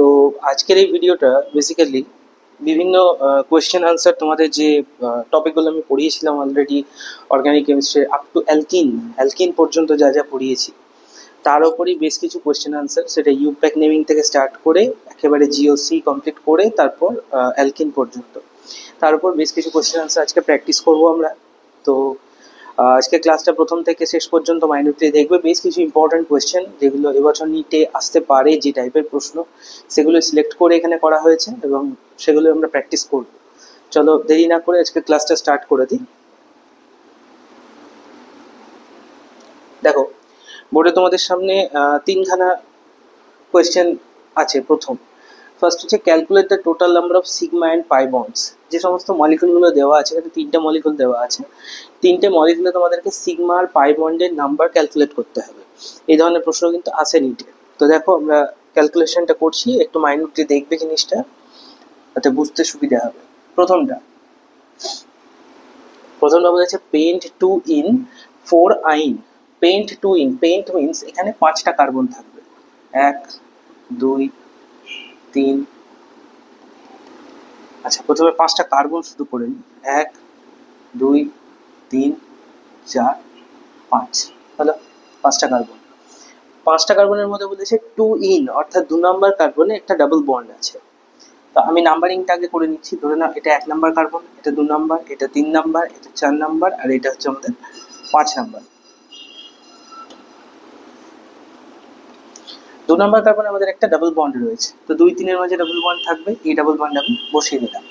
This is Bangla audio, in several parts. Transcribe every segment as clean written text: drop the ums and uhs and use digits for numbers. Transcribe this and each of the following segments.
তো আজকের এই ভিডিওটা বেসিক্যালি বিভিন্ন কোয়েশ্চেন আনসার তোমাদের যে টপিকগুলো আমি পড়িয়েছিলাম already organic chemistry up to alkyne পর্যন্ত যা যা পড়িয়েছি তার উপরই বেশ কিছু কোয়েশ্চেন আনসার, সেটা ইউপ্যাক নেমিং থেকে স্টার্ট করে একেবারে জিওসি কমপ্লিট করে তারপর অ্যালকিন পর্যন্ত তার উপর বেশ কিছু কোয়েশ্চেন আনসার আজকে প্র্যাকটিস করব আমরা। তো আজকে ক্লাসটা প্রথম থেকে শেষ পর্যন্ত মাইন্ডলি দেখবে। বেশ কিছু ইম্পর্ট্যান্ট কোয়েশ্চেন যেগুলো এবছর নিটে আসতে পারে, যে টাইপের প্রশ্ন সেগুলো সিলেক্ট করে এখানে করা হয়েছে এবং সেগুলো আমরা প্র্যাকটিস করব। চলো দেরি না করে আজকে ক্লাসটা স্টার্ট করে দিই। দেখো, বোর্ডে তোমাদের সামনে তিনখানা কোয়েশ্চেন আছে। প্রথম ফার্স্ট হচ্ছে calculate the total number of sigma and pi bonds. যে সমস্ত মলিকুলগুলো দেওয়া আছে, এখানে তিনটে মলিকুল দেওয়া আছে, তিনটে মলিকুলে তোমাদেরকে সিগমা আর পাই বন্ডের নাম্বার ক্যালকুলেট করতে হবে। এই ধরনের প্রশ্ন কিন্তু আসে নিটে। তো দেখো আমরা ক্যালকুলেশনটা করছি, একটু মাইন্ডলি দেখবে জিনিসটা, তাতে বুঝতে সুবিধা হবে। প্রথমটা বলেছে paint two ene 4 yne. Pent two ene, pent means এখানে 5টা কার্বন থাকবে। 1 2 3, আচ্ছা প্রথমে 5টা কার্বন শুধু করে নিই। 1 2 3 4 5, হলো 5টা কার্বন। 5টা কার্বনের মধ্যে বলেছে টু ইন, অর্থাৎ 2 নম্বর কার্বনে একটা ডাবল বন্ড আছে। তো আমি নাম্বারিংটা আগে করে নিচ্ছি। ধরে নাও এটা 1 নম্বর কার্বন, এটা 2 নম্বর, এটা 3 নম্বর, এটা 4 নম্বর, আর এটা হচ্ছে আমাদের 5 নম্বর। 2 নম্বর কার্বনে আমাদের একটা ডাবল বন্ড রয়েছে, তো 2 3 এর মাঝে ডাবল বন্ড থাকবে, এই ডাবল বন্ড আমি বসিয়ে দিলাম।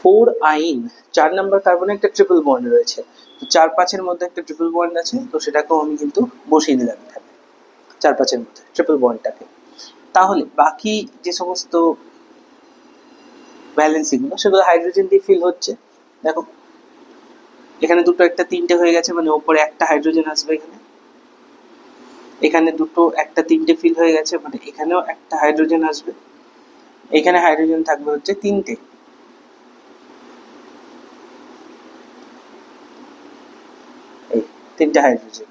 4 আইন, 4 নম্বর কার্বনে একটা ট্রিপল বন্ড রয়েছে, তো 4 5 এর মধ্যে একটা ট্রিপল বন্ড আছে, তো সেটাকেও আমি কিন্তু বসিয়ে দিলাম এখানে 4 5 এর মধ্যে ট্রিপল বন্ডটাকে। তাহলে বাকি যে সমস্ত ভ্যালেন্সিগুলো সেগুলো হাইড্রোজেন দিয়ে ফিল হচ্ছে। দেখো এখানে দুটো একটা 3টে হয়ে গেছে, মানে ওপরে একটা হাইড্রোজেন আসবে, এখানে দুটো একটা 3টে ফিল হয়ে গেছে, মানে এখানেও একটা হাইড্রোজেন আসবে, এখানে হাইড্রোজেন থাকবে হচ্ছে 3টে। এই 3টে হাইড্রোজেন।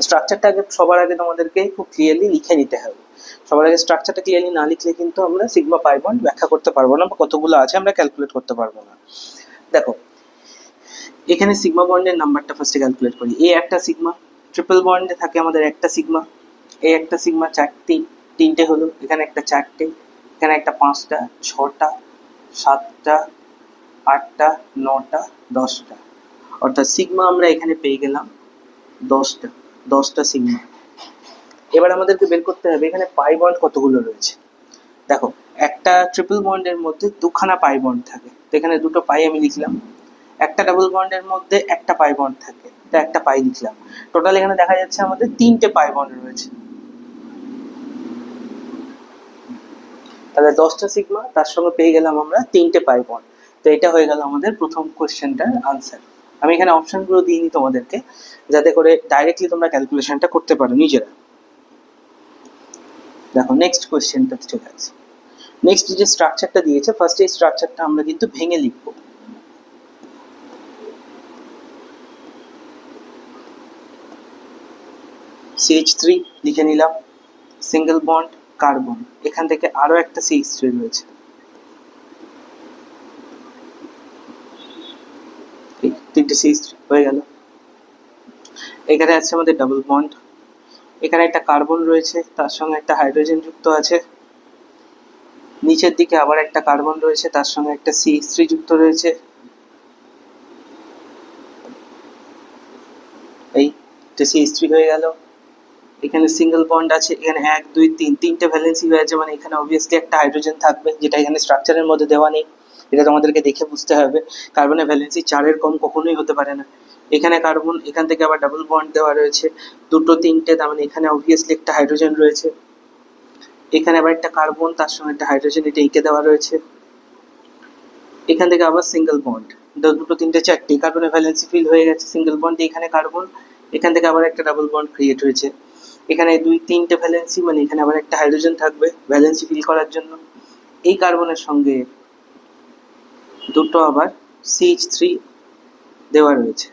স্ট্রাকচারটা আগে সবার আগে তোমাদেরকে খুব ক্লিয়ারলি লিখে নিতে হবে। সবার আগে স্ট্রাকচারটা ক্লিয়ারলি না লিখলে কিন্তু আমরা সিগমা পাই বন্ড ব্যাখ্যা করতে পারবো না, বা কতগুলো আছে আমরা ক্যালকুলেট করতে পারবো না। দেখো এখানে সিগমা বন্ডের নাম্বারটা ফার্স্টে ক্যালকুলেট করি। এ একটা সিগমা, ট্রিপল বন্ডে থাকে আমাদের একটা সিগমা, এ একটা সিগমা 3টে হলো, এখানে একটা 4টে, এখানে একটা 5টা 6টা 7টা 8টা 9টা 10টা, অর্থাৎ সিগমা আমরা এখানে পেয়ে গেলাম 10টা সিগমা। এবার আমাদেরকে বের করতে হবে এখানে পাই বন্ড কতগুলো রয়েছে। দেখো একটা ট্রিপল বন্ডের মধ্যে দুখানা পাই বন্ড থাকে, তো এখানে দুটো পাই আমি লিখলাম। একটা ডাবল বন্ডের মধ্যে একটা পাই বন্ড থাকে, তো একটা পাই লিখলাম। টোটাল এখানে দেখা যাচ্ছে আমাদের 3টে পাই বন্ড রয়েছে, তাহলে 10টা সিগমা, তার সঙ্গে পেয়ে গেলাম আমরা 3টে পাই বন্ড। তো এটা হয়ে গেল আমাদের প্রথম কোশ্চেনটার আনসার। আমি এখানে অপশনগুলো দিইনি তোমাদেরকে, যাতে করে ডাইরেক্টলি তোমরা ক্যালকুলেশনটা করতে পারো নিজেরা। দেখো নেক্সট কোশ্চেনটাতে চলে আসছি। নেক্সট যে স্ট্রাকচারটা দিয়েছে, ফার্স্ট এই স্ট্রাকচারটা আমরা কিন্তু ভেঙে লিখবো। CH3 লিখে নিলাম, সিঙ্গেল বন্ড কার্বন, এখান থেকে আরো একটা CH3 রয়েছে, 3টে CH3 হয়ে গেল। এখানে আছে আমাদের ডাবল বন্ড, এখানে একটা কার্বন রয়েছে, তার সঙ্গে একটা হাইড্রোজেন যুক্ত আছে, নিচের দিকে আবার একটা কার্বন রয়েছে, তার সঙ্গে একটা CH3 যুক্ত রয়েছে, এই CH3 হয়ে গেল। এখানে সিঙ্গেল বন্ড আছে, এখানে 1 2 3 3টে ভ্যালেন্সি হয়েছে, মানে এখানে অবভিয়াসলি একটা হাইড্রোজেন থাকবে, যেটা এখানে স্ট্রাকচারের মধ্যে দেওয়া নেই। এটা তোমাদেরকে দেখে বুঝতে হবে, কার্বনের ভ্যালেন্সি 4-এর কম কখনোই হতে পারে না। এখানে কার্বন, এখান থেকে আবার ডাবল বন্ড দেওয়া রয়েছে, দুটো 3টে, তার মানে এখানে অবভিয়াসলি একটা হাইড্রোজেন রয়েছে। এখানে আবার একটা কার্বন, তার সঙ্গে একটা হাইড্রোজেন, এটা এঁকে দেওয়া রয়েছে। এখান থেকে আবার সিঙ্গেল বন্ড, দুটো 3টে 4টে, কার্বনের ভ্যালেন্সি ফিল হয়ে গেছে, সিঙ্গেল বন্ড, এখানে কার্বন, এখান থেকে আবার একটা ডাবল বন্ড ক্রিয়েট হয়েছে। এখানে 2 3টে ভ্যালেন্সি, মানে এখানে আবার একটা হাইড্রোজেন থাকবে ভ্যালেন্সি ফিল করার জন্য। এই কার্বনের সঙ্গে দুটো আবার CH3 দেওয়া রয়েছে।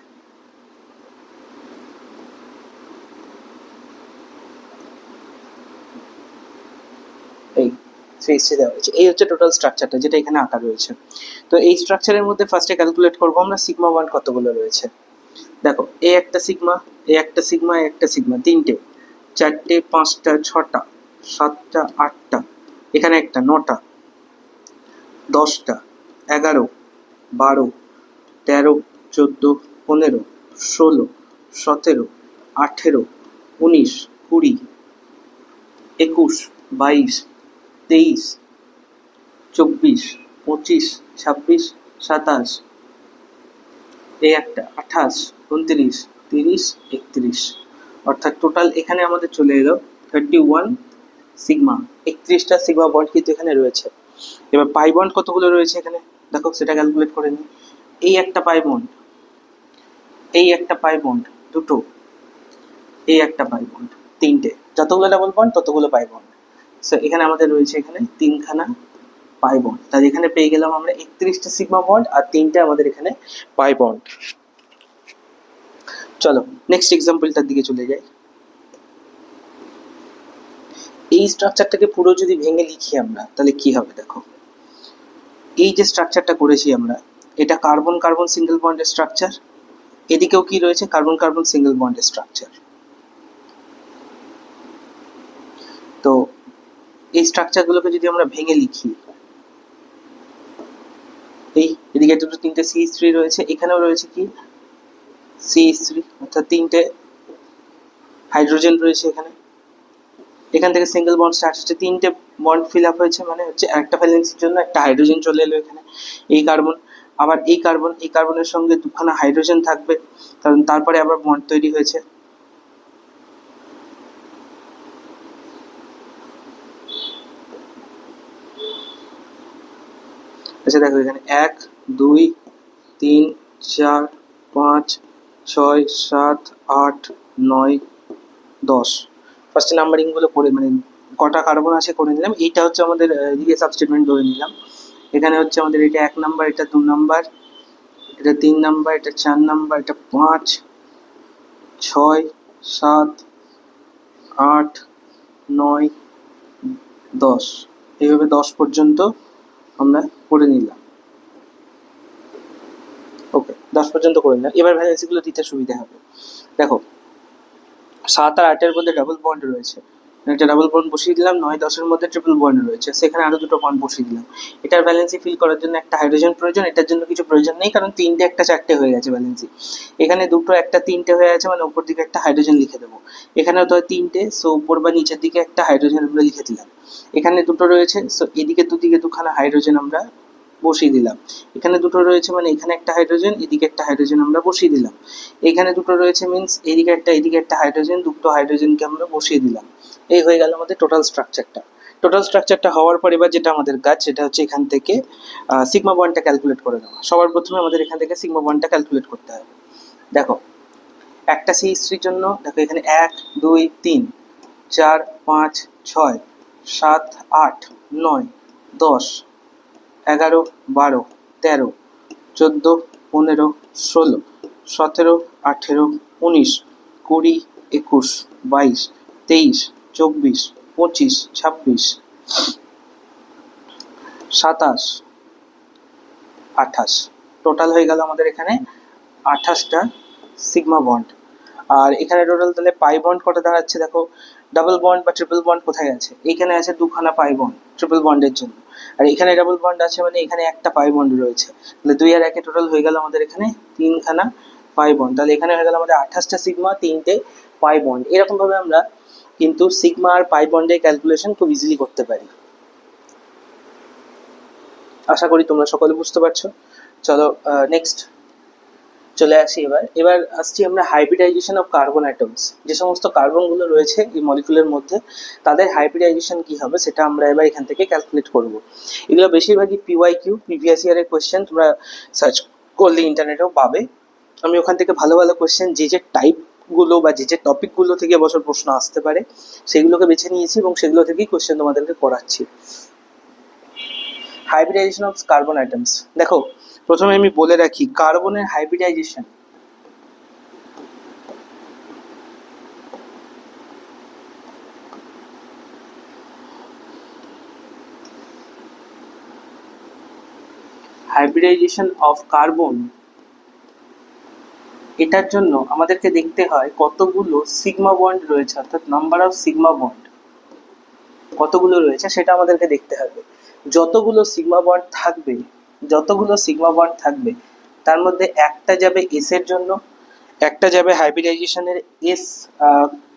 3 দেওয়া হয়েছে। এই হচ্ছে টোটাল স্ট্রাকচারটা যেটা এখানে আঁকা রয়েছে। তো এই স্ট্রাকচারের মধ্যে ফার্স্টে ক্যালকুলেট করবো আমরা সিগমা বন্ড কতগুলো রয়েছে। দেখো এ একটা সিগমা, এ একটা সিগমা, এ একটা সিগমা, তিনটে, চারটে, পাঁচটা, ছটা, সাতটা, আটটা, এখানে একটা, নটা, 10টা, 11, 12, 13, 14, 15, 16, 17, 18, 19, 20, 21, 22, 23, 24, 25, 26, 27, এই একটা, 28, 29, 30, 31, অর্থাৎ টোটাল এখানে আমাদের চলে এলো 31 সিগমা। 31টা সিগমা বন্ড কিন্তু এখানে রয়েছে। এবার পাই বন্ড কতগুলো রয়েছে এখানে দেখো, সেটা ক্যালকুলেট করে নিই। এই একটা পাই বন্ড, এই একটা পাই বন্ড, দুটো, এই একটা পাই বন্ড, তিনটে, যতগুলো ডাবল বন্ড ততগুলো পাই বন্ড। সো এখানে আমাদের রয়েছে এখানে 3খানা পাই বন্ড। তাহলে এখানে পেয়ে গেলাম আমরা 31টা সিগমা বন্ড আর 3টে আমাদের এখানে পাই বন্ড। চলো নেক্সট এক্সাম্পলটার দিকে চলে যাই। এই স্ট্রাকচারটাকে পুরো যদি ভেঙে লিখি আমরা তাহলে কি হবে দেখো, এই যে স্ট্রাকচারটা করেছি আমরা, এটা কার্বন কার্বন সিঙ্গেল বন্ডের স্ট্রাকচার, এদিকেও কি রয়েছে কার্বন কার্বন সিঙ্গেল বন্ডের স্ট্রাকচার। তো এই স্ট্রাকচারগুলোকে যদি আমরা ভেঙে লিখি, এই এদিকে দুটো তিনটে CH3 রয়েছে, এখানেও রয়েছে কি CH3, অর্থাৎ তিনটে হাইড্রোজেন রয়েছে এখানে। এখান থেকে সিঙ্গেল বন্ড স্টার্ট হচ্ছে, তিনটে বন্ড ফিল আপ হয়েছে, মানে হচ্ছে একটা ভ্যালেন্সির জন্য একটা হাইড্রোজেন চলে এলো এখানে। এই কার্বন, আবার এই কার্বন, এই কার্বনের সঙ্গে দুখানা হাইড্রোজেন থাকবে, কারণ তারপরে আবার বন্ড তৈরি হয়েছে। আচ্ছা দেখো এখানে 1, 2, 3, 4, 5, 6, 7, 8, 9, 10। ফার্স্টে নাম্বারিংগুলো করে মানে কটা কার্বন আছে করে নিলাম। এইটা হচ্ছে আমাদের এদিকে সাবস্টিটিউয়েন্ট ধরে নিলাম। এখানে হচ্ছে আমাদের এটা 1 নাম্বার, এটা 2 নাম্বার, এটা 3 নাম্বার, এটা 4 নাম্বার, এটা 5, 6, 7, 8, 9, 10, এইভাবে 10 পর্যন্ত আমরা করে নিলাম। ওকে 10 পর্যন্ত করে নিলাম। এবার ভ্যালেন্সিগুলো দিতে সুবিধা হবে। দেখো 7 আর 8-এর মধ্যে ডাবল বন্ড রয়েছে, একটা ডাবল বন্ড বসিয়ে দিলাম। 9, 10-এর মধ্যে ট্রিপল বন্ড রয়েছে, সেখানে আরো দুটো বন্ড বসিয়ে দিলাম। এটার ভ্যালেন্সি ফিল করার জন্য একটা হাইড্রোজেন প্রয়োজন, এটার জন্য কিছু প্রয়োজন নেই, কারণ তিনটে একটা চারটে হয়ে গেছে ভ্যালেন্সি। এখানে দুটো একটা তিনটে হয়ে আছে, মানে উপর দিকে একটা হাইড্রোজেন লিখে দেবো। এখানে তো তিনটে, সো উপর বা নিচের দিকে একটা হাইড্রোজেন আমরা লিখে দিলাম। এখানে দুটো রয়েছে, সো এদিকে দুদিকে দুখানা হাইড্রোজেন আমরা বসিয়ে দিলাম। এখানে দুটো রয়েছে, মানে এখানে একটা হাইড্রোজেন, এদিকে একটা হাইড্রোজেন আমরা বসিয়ে দিলাম। এখানে দুটো রয়েছে মিন্স এদিকে একটা এদিকে একটা হাইড্রোজেন, দুটো হাইড্রোজেনকে আমরা বসিয়ে দিলাম। এই হয়ে গেল আমাদের টোটাল স্ট্রাকচারটা। টোটাল স্ট্রাকচারটা হওয়ার পর এবার যেটা আমাদের কাজ সেটা হচ্ছে এখান থেকে সিগমা বন্ডটা ক্যালকুলেট করে নেওয়া। সবার প্রথমে আমাদের এখান থেকে সিগমা বন্ডটা ক্যালকুলেট করতে হবে। দেখো একটা CH3-র জন্য দেখো এখানে 1, 2, 3, 4, 5, 6, 7, 8, 9, 10, 11, 12, 13, 14, 15, 16, 17, 18, 19, 20, 21, 22, 23, 24, 25, 26, 27, 28, টোটাল হয়ে গেল আমাদের এখানে 28টা সিগমা বন্ড। আর এখানে টোটাল তাহলে পাই বন্ড কটা দাঁড়াচ্ছে দেখো, ডাবল বন্ড বা ট্রিপল বন্ড কোথায় আছে, এইখানে আছে দুখানা পাই বন্ড ট্রিপল বন্ডের জন্য, আর এখানে ডাবল বন্ড আছে, মানে এখানে একটা পাই বন্ড রয়েছে। তাহলে 2 আর 1 টোটাল হয়ে গেল আমাদের এখানে 3খানা পাই বন্ড। তাহলে এখানে হয়ে গেল আমাদের 28টা সিগমা, 3টে পাই বন্ড। এরকম ভাবে আমরা কিন্তু সিগমা আর পাই বন্ডের ক্যালকুলেশন খুব ইজিলি করতে পারি। আশা করি তোমরা সকলে বুঝতে পারছো। চলো নেক্সট চলে আসি। এবার আসছি আমরা হাইব্রিডাইজেশন অফ কার্বন অ্যাটমস। যে সমস্ত কার্বনগুলো রয়েছে এই মলিকুলের মধ্যে তাদের হাইব্রিডাইজেশন কি হবে সেটা আমরা এবার এখান থেকে ক্যালকুলেট করব। এগুলো বেশিরভাগই PYQ প্রিভিয়াস ইয়ারের কোয়েশ্চেন, তোমরা সার্চ করলে ইন্টারনেটেও পাবে। আমি ওখান থেকে ভালো ভালো কোয়েশ্চেন যে টাইপগুলো বা যে টপিকগুলো থেকে বছর প্রশ্ন আসতে পারে সেগুলোকে বেছে নিয়েছি এবং সেগুলো থেকেই কোয়েশ্চেন তোমাদেরকে করাচ্ছি। Hybridization of carbon atoms. দেখো প্রথমে আমি বলে রাখি কার্বনের হাইব্রিডাইজেশন হাইব্রিডাইজেশন অফ কার্বন, এটার জন্য আমাদেরকে দেখতে হয় কতগুলো সিগমা বন্ড রয়েছে, অর্থাৎ নাম্বার অফ সিগমা বন্ড কতগুলো রয়েছে সেটা আমাদেরকে দেখতে হবে। যতগুলো সিগমা বন্ড থাকবে, যতগুলো সিগমা বন্ড থাকবে তার মধ্যে একটা যাবে এস এর জন্য, একটা যাবে হাইব্রিডাইজেশনের এস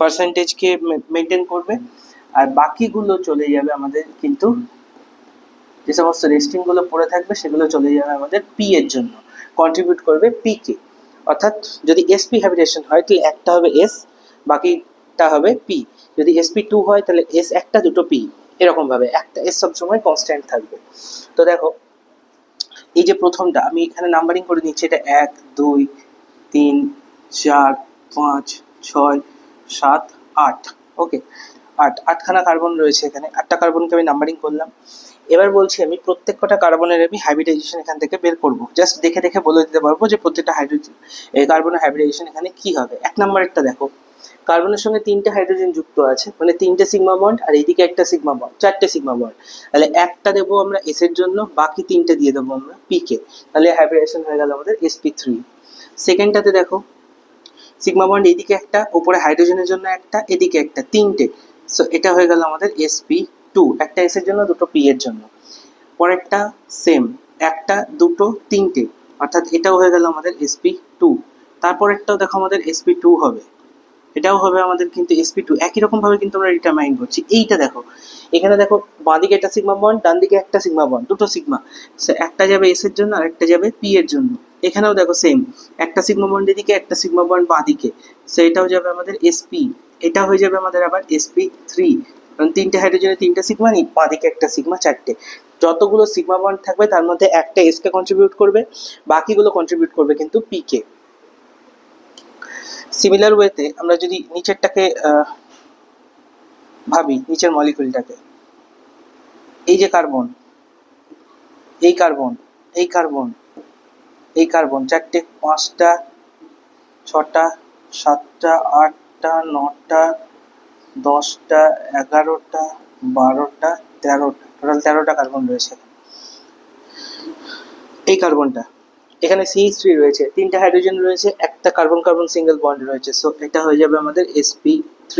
পার্সেন্টেজকে মেনটেন করবে, আর বাকিগুলো চলে যাবে আমাদের কিন্তু যে সমস্ত রেস্টিংগুলো পড়ে থাকবে সেগুলো চলে যাবে আমাদের পি এর জন্য, কন্ট্রিবিউট করবে পি কে। অর্থাৎ যদি এসপি হাইব্রিডেশন হয় তাহলে একটা হবে এস, বাকিটা হবে পি। যদি এসপি টু হয় তাহলে এস একটা দুটো পি, এরকমভাবে একটা এস সবসময় কনস্ট্যান্ট থাকবে। তো দেখো এই যে প্রথমটা আমি এখানে নাম্বারিং করে নিচ্ছি, এটা 1 2 3 4 5 6 7 8, ওকে 8খানা কার্বন রয়েছে এখানে, 8টা কার্বনকে আমি নাম্বারিং করলাম। এবার বলছি আমি প্রত্যেক কটা কার্বনের আমি হাইব্রিডাইজেশন এখান থেকে বের করব, জাস্ট দেখে দেখে বলে দিতে পারবো যে প্রত্যেকটা হাইড্রোজেন এই কার্বনের হাইব্রিডাইজেশন এখানে কি হবে। 1 নম্বরেরটা দেখো, কার্বনের সঙ্গে 3টে হাইড্রোজেন যুক্ত আছে, মানে 3টে সিগমা বন্ড, আর এইদিকে একটা সিগমা বন্ড, 4টে সিগমা বন্ড। তাহলে একটা দেবো আমরা এস এর জন্য, বাকি 3টে দিয়ে দেবো আমরা পি কে, তাহলে হাইব্রিডাইজেশন হয়ে গেল আমাদের sp3। সেকেন্ডটাতে দেখো সিগমা বন্ড এইদিকে একটা, ওপরে হাইড্রোজেনের জন্য একটা, এদিকে একটা, 3টে, সো এটা হয়ে গেল আমাদের sp2, একটা এস এর জন্য দুটো পি এর জন্য। পরেরটা সেম, একটা দুটো তিনটে, অর্থাৎ এটাও হয়ে গেল আমাদের sp2। তারপরেরটাও দেখো আমাদের sp2 হবে, এটাও হবে আমাদের কিন্তু sp2, একই রকম ভাবে কিন্তু আমরা ডিটারমাইন করছি। এইটা দেখো, এখানে দেখো বাঁদিকে একটা সিগমা বন্ড, ডান দিকে একটা সিগমা বন্ড, দুটো সিগমা, একটা যাবে এস এর জন্য আর একটা যাবে পি এর জন্য। এখানেও দেখো সেম, একটা সিগমা বন্ড এদিকে, একটা সিগমা বন্ড বাঁদিকে, সো এটাও যাবে আমাদের sp, এটা হয়ে যাবে আমাদের আবার sp3, কারণ 3টে হাইড্রোজেনে 3টে সিগমা, বাঁদিকে একটা সিগমা, 4টে। যতগুলো সিগমা বন্ড থাকবে তার মধ্যে একটা এস কে কন্ট্রিবিউট করবে, বাকিগুলো কন্ট্রিবিউট করবে কিন্তু পি কে। সিমিলার ওয়েতে আমরা যদি নিচেরটাকে ভাবি, নিচের মলিকুলটাকে, এই যে কার্বন, এই কার্বন, এই কার্বন, এই কার্বন, 4টে 5টা 6টা 7টা 8টা 9টা 10টা 11টা 12টা 13টা, টোটাল 13টা কার্বন রয়েছে। এই কার্বনটা এখানে CH3 রয়েছে, 3টে হাইড্রোজেন রয়েছে, একটা কার্বন কার্বন সিঙ্গেল বন্ড রয়েছে, সো এটা হয়ে যাবে আমাদের sp3।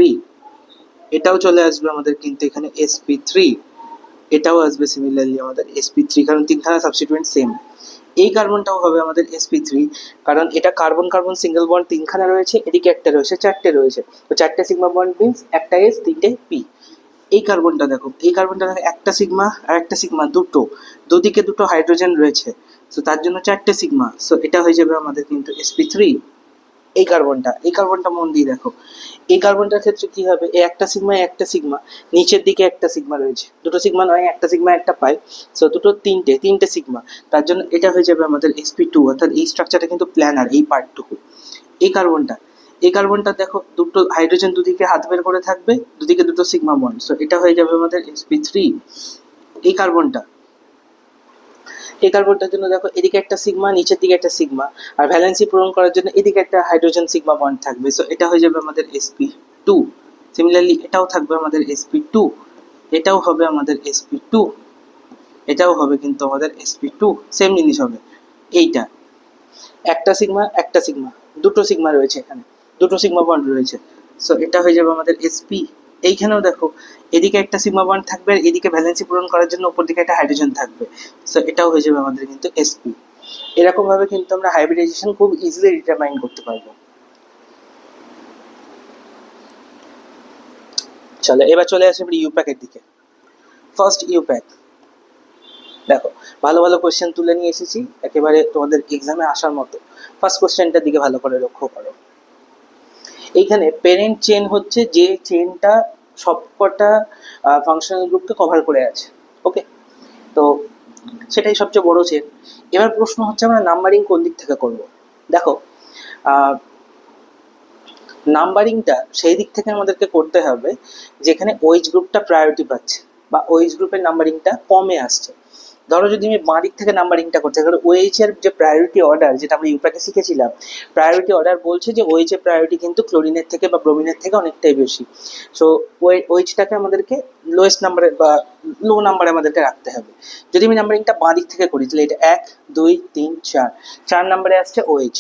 এটাও চলে আসবে আমাদের কিন্তু এখানে sp3, এটাও আসবে সিমিলারলি আমাদের sp3, কারণ 3খানা সাবস্টিটিউয়েন্ট সেম। এই কার্বনটাও হবে আমাদের sp3, কারণ এটা কার্বন কার্বন সিঙ্গেল বন্ড 3খানা রয়েছে, এদিকে একটা রয়েছে, 4টে রয়েছে, তো 4টে সিগমা বন্ড মিন্স একটা এস 3টে পি। এই কার্বনটা দেখো, এই কার্বনটা দেখো, একটা সিগমা আর একটা সিগমা, দুটো, দুদিকে দুটো হাইড্রোজেন রয়েছে, সো তার জন্য 4টে সিগমা, সো এটা হয়ে যাবে আমাদের কিন্তু sp3। এই কার্বনটা, এই কার্বনটা মন দিয়ে দেখো, এই কার্বনটার ক্ষেত্রে কি হবে, এই একটা সিগমা একটা সিগমা, নিচের দিকে একটা সিগমা রয়েছে, দুটো সিগমা নয়, একটা সিগমা একটা পাই, সো দুটো তিনটে সিগমা, তার জন্য এটা হয়ে যাবে আমাদের sp2, অর্থাৎ এই স্ট্রাকচারটা কিন্তু প্ল্যানার, এই পার্টটুকু। এই কার্বনটা, এই কার্বনটা দেখো, দুটো হাইড্রোজেন দুদিকে হাত বের করে থাকবে, দুদিকে দুটো সিগমা বন্ড, সো এটা হয়ে যাবে আমাদের sp3। এই কার্বনটা, এই কার্বনটার জন্য দেখো এদিকে একটা সিগমা, নিচের দিকে একটা সিগমা, আর ভ্যালেন্সি পূরণ করার জন্য এদিকে একটা হাইড্রোজেন সিগমা বন্ড থাকবে, সো এটা হয়ে যাবে আমাদের sp2। সিমিলারলি এটাও থাকবে আমাদের sp2, এটাও হবে আমাদের sp2, এটাও হবে কিন্তু আমাদের sp2, সেম জিনিস হবে। এইটা একটা সিগমা, দুটো সিগমা রয়েছে এখানে, দুটো সিগমা বন্ড রয়েছে, সো এটা হয়ে যাবে আমাদের sp। এইখানেও দেখো এদিকে একটা সিগমা বন্ড থাকবে, আর এদিকে ভ্যালেন্সি পূরণ করার জন্য উপর দিকে একটা হাইড্রোজেন থাকবে, সো এটাও হয়ে যাবে আমাদের কিন্তু sp। এরকম ভাবে কিন্তু আমরা হাইব্রিডাইজেশন খুব ইজিলি ডিটারমাইন করতে পারবো। চলো এবার চলে আসি আমরা ইউপ্যাকের দিকে। ফার্স্ট ইউপ্যাক, দেখো ভালো ভালো কোশ্চেন তুলে নিয়ে এসেছি একেবারে তোমাদের এক্সামে আসার মতো। ফার্স্ট কোশ্চেনটার দিকে ভালো করে লক্ষ্য করো। এইখানে পেরেন্ট চেন হচ্ছে যে চেনটা সবকটা ফাংশনাল গ্রুপকে কভার করে আছে, ওকে, তো সেটাই সবচেয়ে বড় চেন। এবার প্রশ্ন হচ্ছে আমরা নাম্বারিং কোন দিক থেকে করব। দেখো নাম্বারিংটা সেই দিক থেকে আমাদেরকে করতে হবে যেখানে ওএইচ গ্রুপটা প্রায়োরিটি পাচ্ছে বা ওএইচ গ্রুপের নাম্বারিংটা কমে আসছে। ধরো যদি আমি বাঁ দিক থেকে নাম্বারিংটা করতে কারণ ওএইচ এর যে প্রায়োরিটি অর্ডার যেটা আমরা ইউপ্যাকে শিখেছিলাম, প্রায়োরিটি অর্ডার বলছে যে ওএইচ এর প্রায়োরিটি কিন্তু ক্লোরিনের থেকে বা ব্রোমিনের থেকে অনেকটাই বেশি। সো ওএইচটাকে আমাদেরকে লোয়েস্ট নাম্বারে বা লো নাম্বারে আমাদেরকে রাখতে হবে। যদি আমি নাম্বারিংটা বাঁ দিক থেকে করি তাহলে এটা 1 2 3 4, 4 নম্বরে আসছে ওএইচ।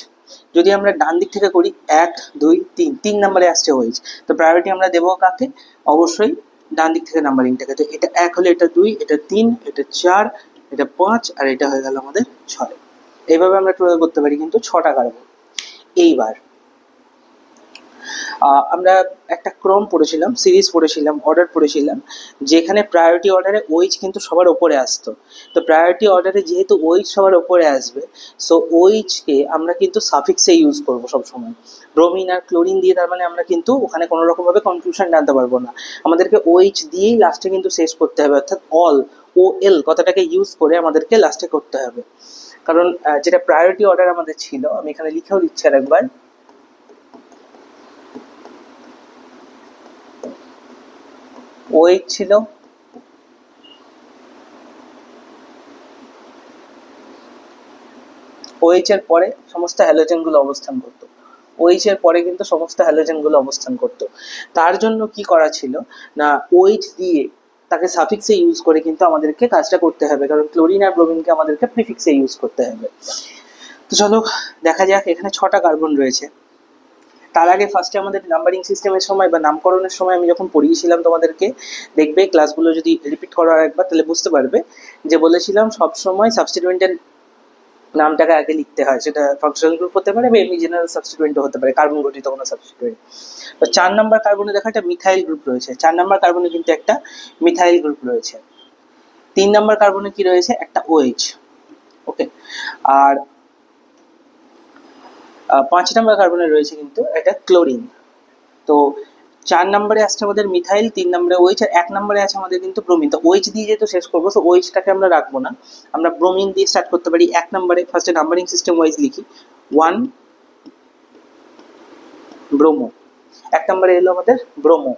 যদি আমরা ডান দিক থেকে করি 1 2 3, 3 নম্বরে আসছে ওএইচ। তো প্রায়োরিটি আমরা দেবো কাকে? অবশ্যই ডান দিক থেকে নাম্বারিংটাকে। তো এটা 1 হলে এটা 2, এটা 3, এটা 4, এটা 5 আর এটা হয়ে গেল আমাদের 6। এইভাবে আমরা টোটাল করতে পারি কিন্তু 6টা কার্বন। এইবার আমরা একটা ক্রম পড়েছিলাম, সিরিজ পড়েছিলাম, অর্ডার পড়েছিলাম, যেখানে প্রায়োরিটি অর্ডারে ওইচ কিন্তু সবার ওপরে আসতো। তো প্রায়োরিটি অর্ডারে যেহেতু ওইচ সবার ওপরে আসবে, সো ওইচকে আমরা কিন্তু সাফিক্সে ইউজ করবো সবসময়। ব্রোমিন আর ক্লোরিন দিয়ে তার মানে আমরা কিন্তু ওখানে কোনো রকমভাবে কনক্লুশন জানতে পারবো না, আমাদেরকে ওইচ দিয়েই লাস্টে কিন্তু শেষ করতে হবে, অর্থাৎ অল ও এল কথাটাকে ইউজ করে আমাদেরকে লাস্টে করতে হবে। কারণ যেটা প্রায়োরিটি অর্ডার আমাদের ছিল, আমি এখানে লিখেও দিচ্ছি আর একবার, ওএইচ ছিল, ওএইচ এর পরে সমস্ত হ্যালোজেন গুলো অবস্থান করতো, ওএইচ এর পরে কিন্তু সমস্ত হ্যালোজেন গুলো অবস্থান করতো। তার জন্য কি করা ছিল না, ওএইচ দিয়ে তাকে সাফিক্সে ইউজ করে কিন্তু আমাদেরকে কাজটা করতে হবে, কারণ ক্লোরিন আর ব্রোমিনকে আমাদেরকে প্রিফিক্সে ইউজ করতে হবে। তো চলো দেখা যাক, এখানে 6টা কার্বন রয়েছে। তার আগে ফার্স্টে আমাদের নাম্বারিং সিস্টেমের সময় বা নামকরণের সময় আমি যখন পড়িয়েছিলাম তোমাদেরকে, দেখবে ক্লাসগুলো যদি রিপিট করার একবার তাহলে বুঝতে পারবে যে বলেছিলাম সবসময় সাবস্টিটিউয়েন্টের নামটাকে আগে লিখতে হয়, সেটা ফাংশনাল গ্রুপ হতে পারে বা এমনি জেনারেল সাবস্টিটিউয়েন্টও হতে পারে, কার্বন গঠিত কোনো সাবস্টিটিউয়েন্ট। তো 4 নাম্বার কার্বনে দেখা একটা মিথাইল গ্রুপ রয়েছে, 4 নাম্বার কার্বনে কিন্তু একটা মিথাইল গ্রুপ রয়েছে। 3 নাম্বার কার্বনে কি রয়েছে? একটা ওএইচ। ওকে, আর 5 নাম্বার কার্বনে রয়েছে কিন্তু একটা ক্লোরিন। তো 4 নম্বরে আসছে আমাদের মিথাইল, 3 নম্বরে ওইচ, আর 1 নম্বরে আছে আমাদের কিন্তু ব্রোমিন। তো ওইচ দিয়ে যেহেতু শেষ করবো, তো ওইচটাকে আমরা রাখবো না, আমরা ব্রোমিন দিয়ে স্টার্ট করতে পারি। 1 নম্বরে ফার্স্টে নাম্বারিং সিস্টেম ওয়াইজ লিখি, 1 ব্রোমো। 1 নম্বরে এলো আমাদের ব্রোমো,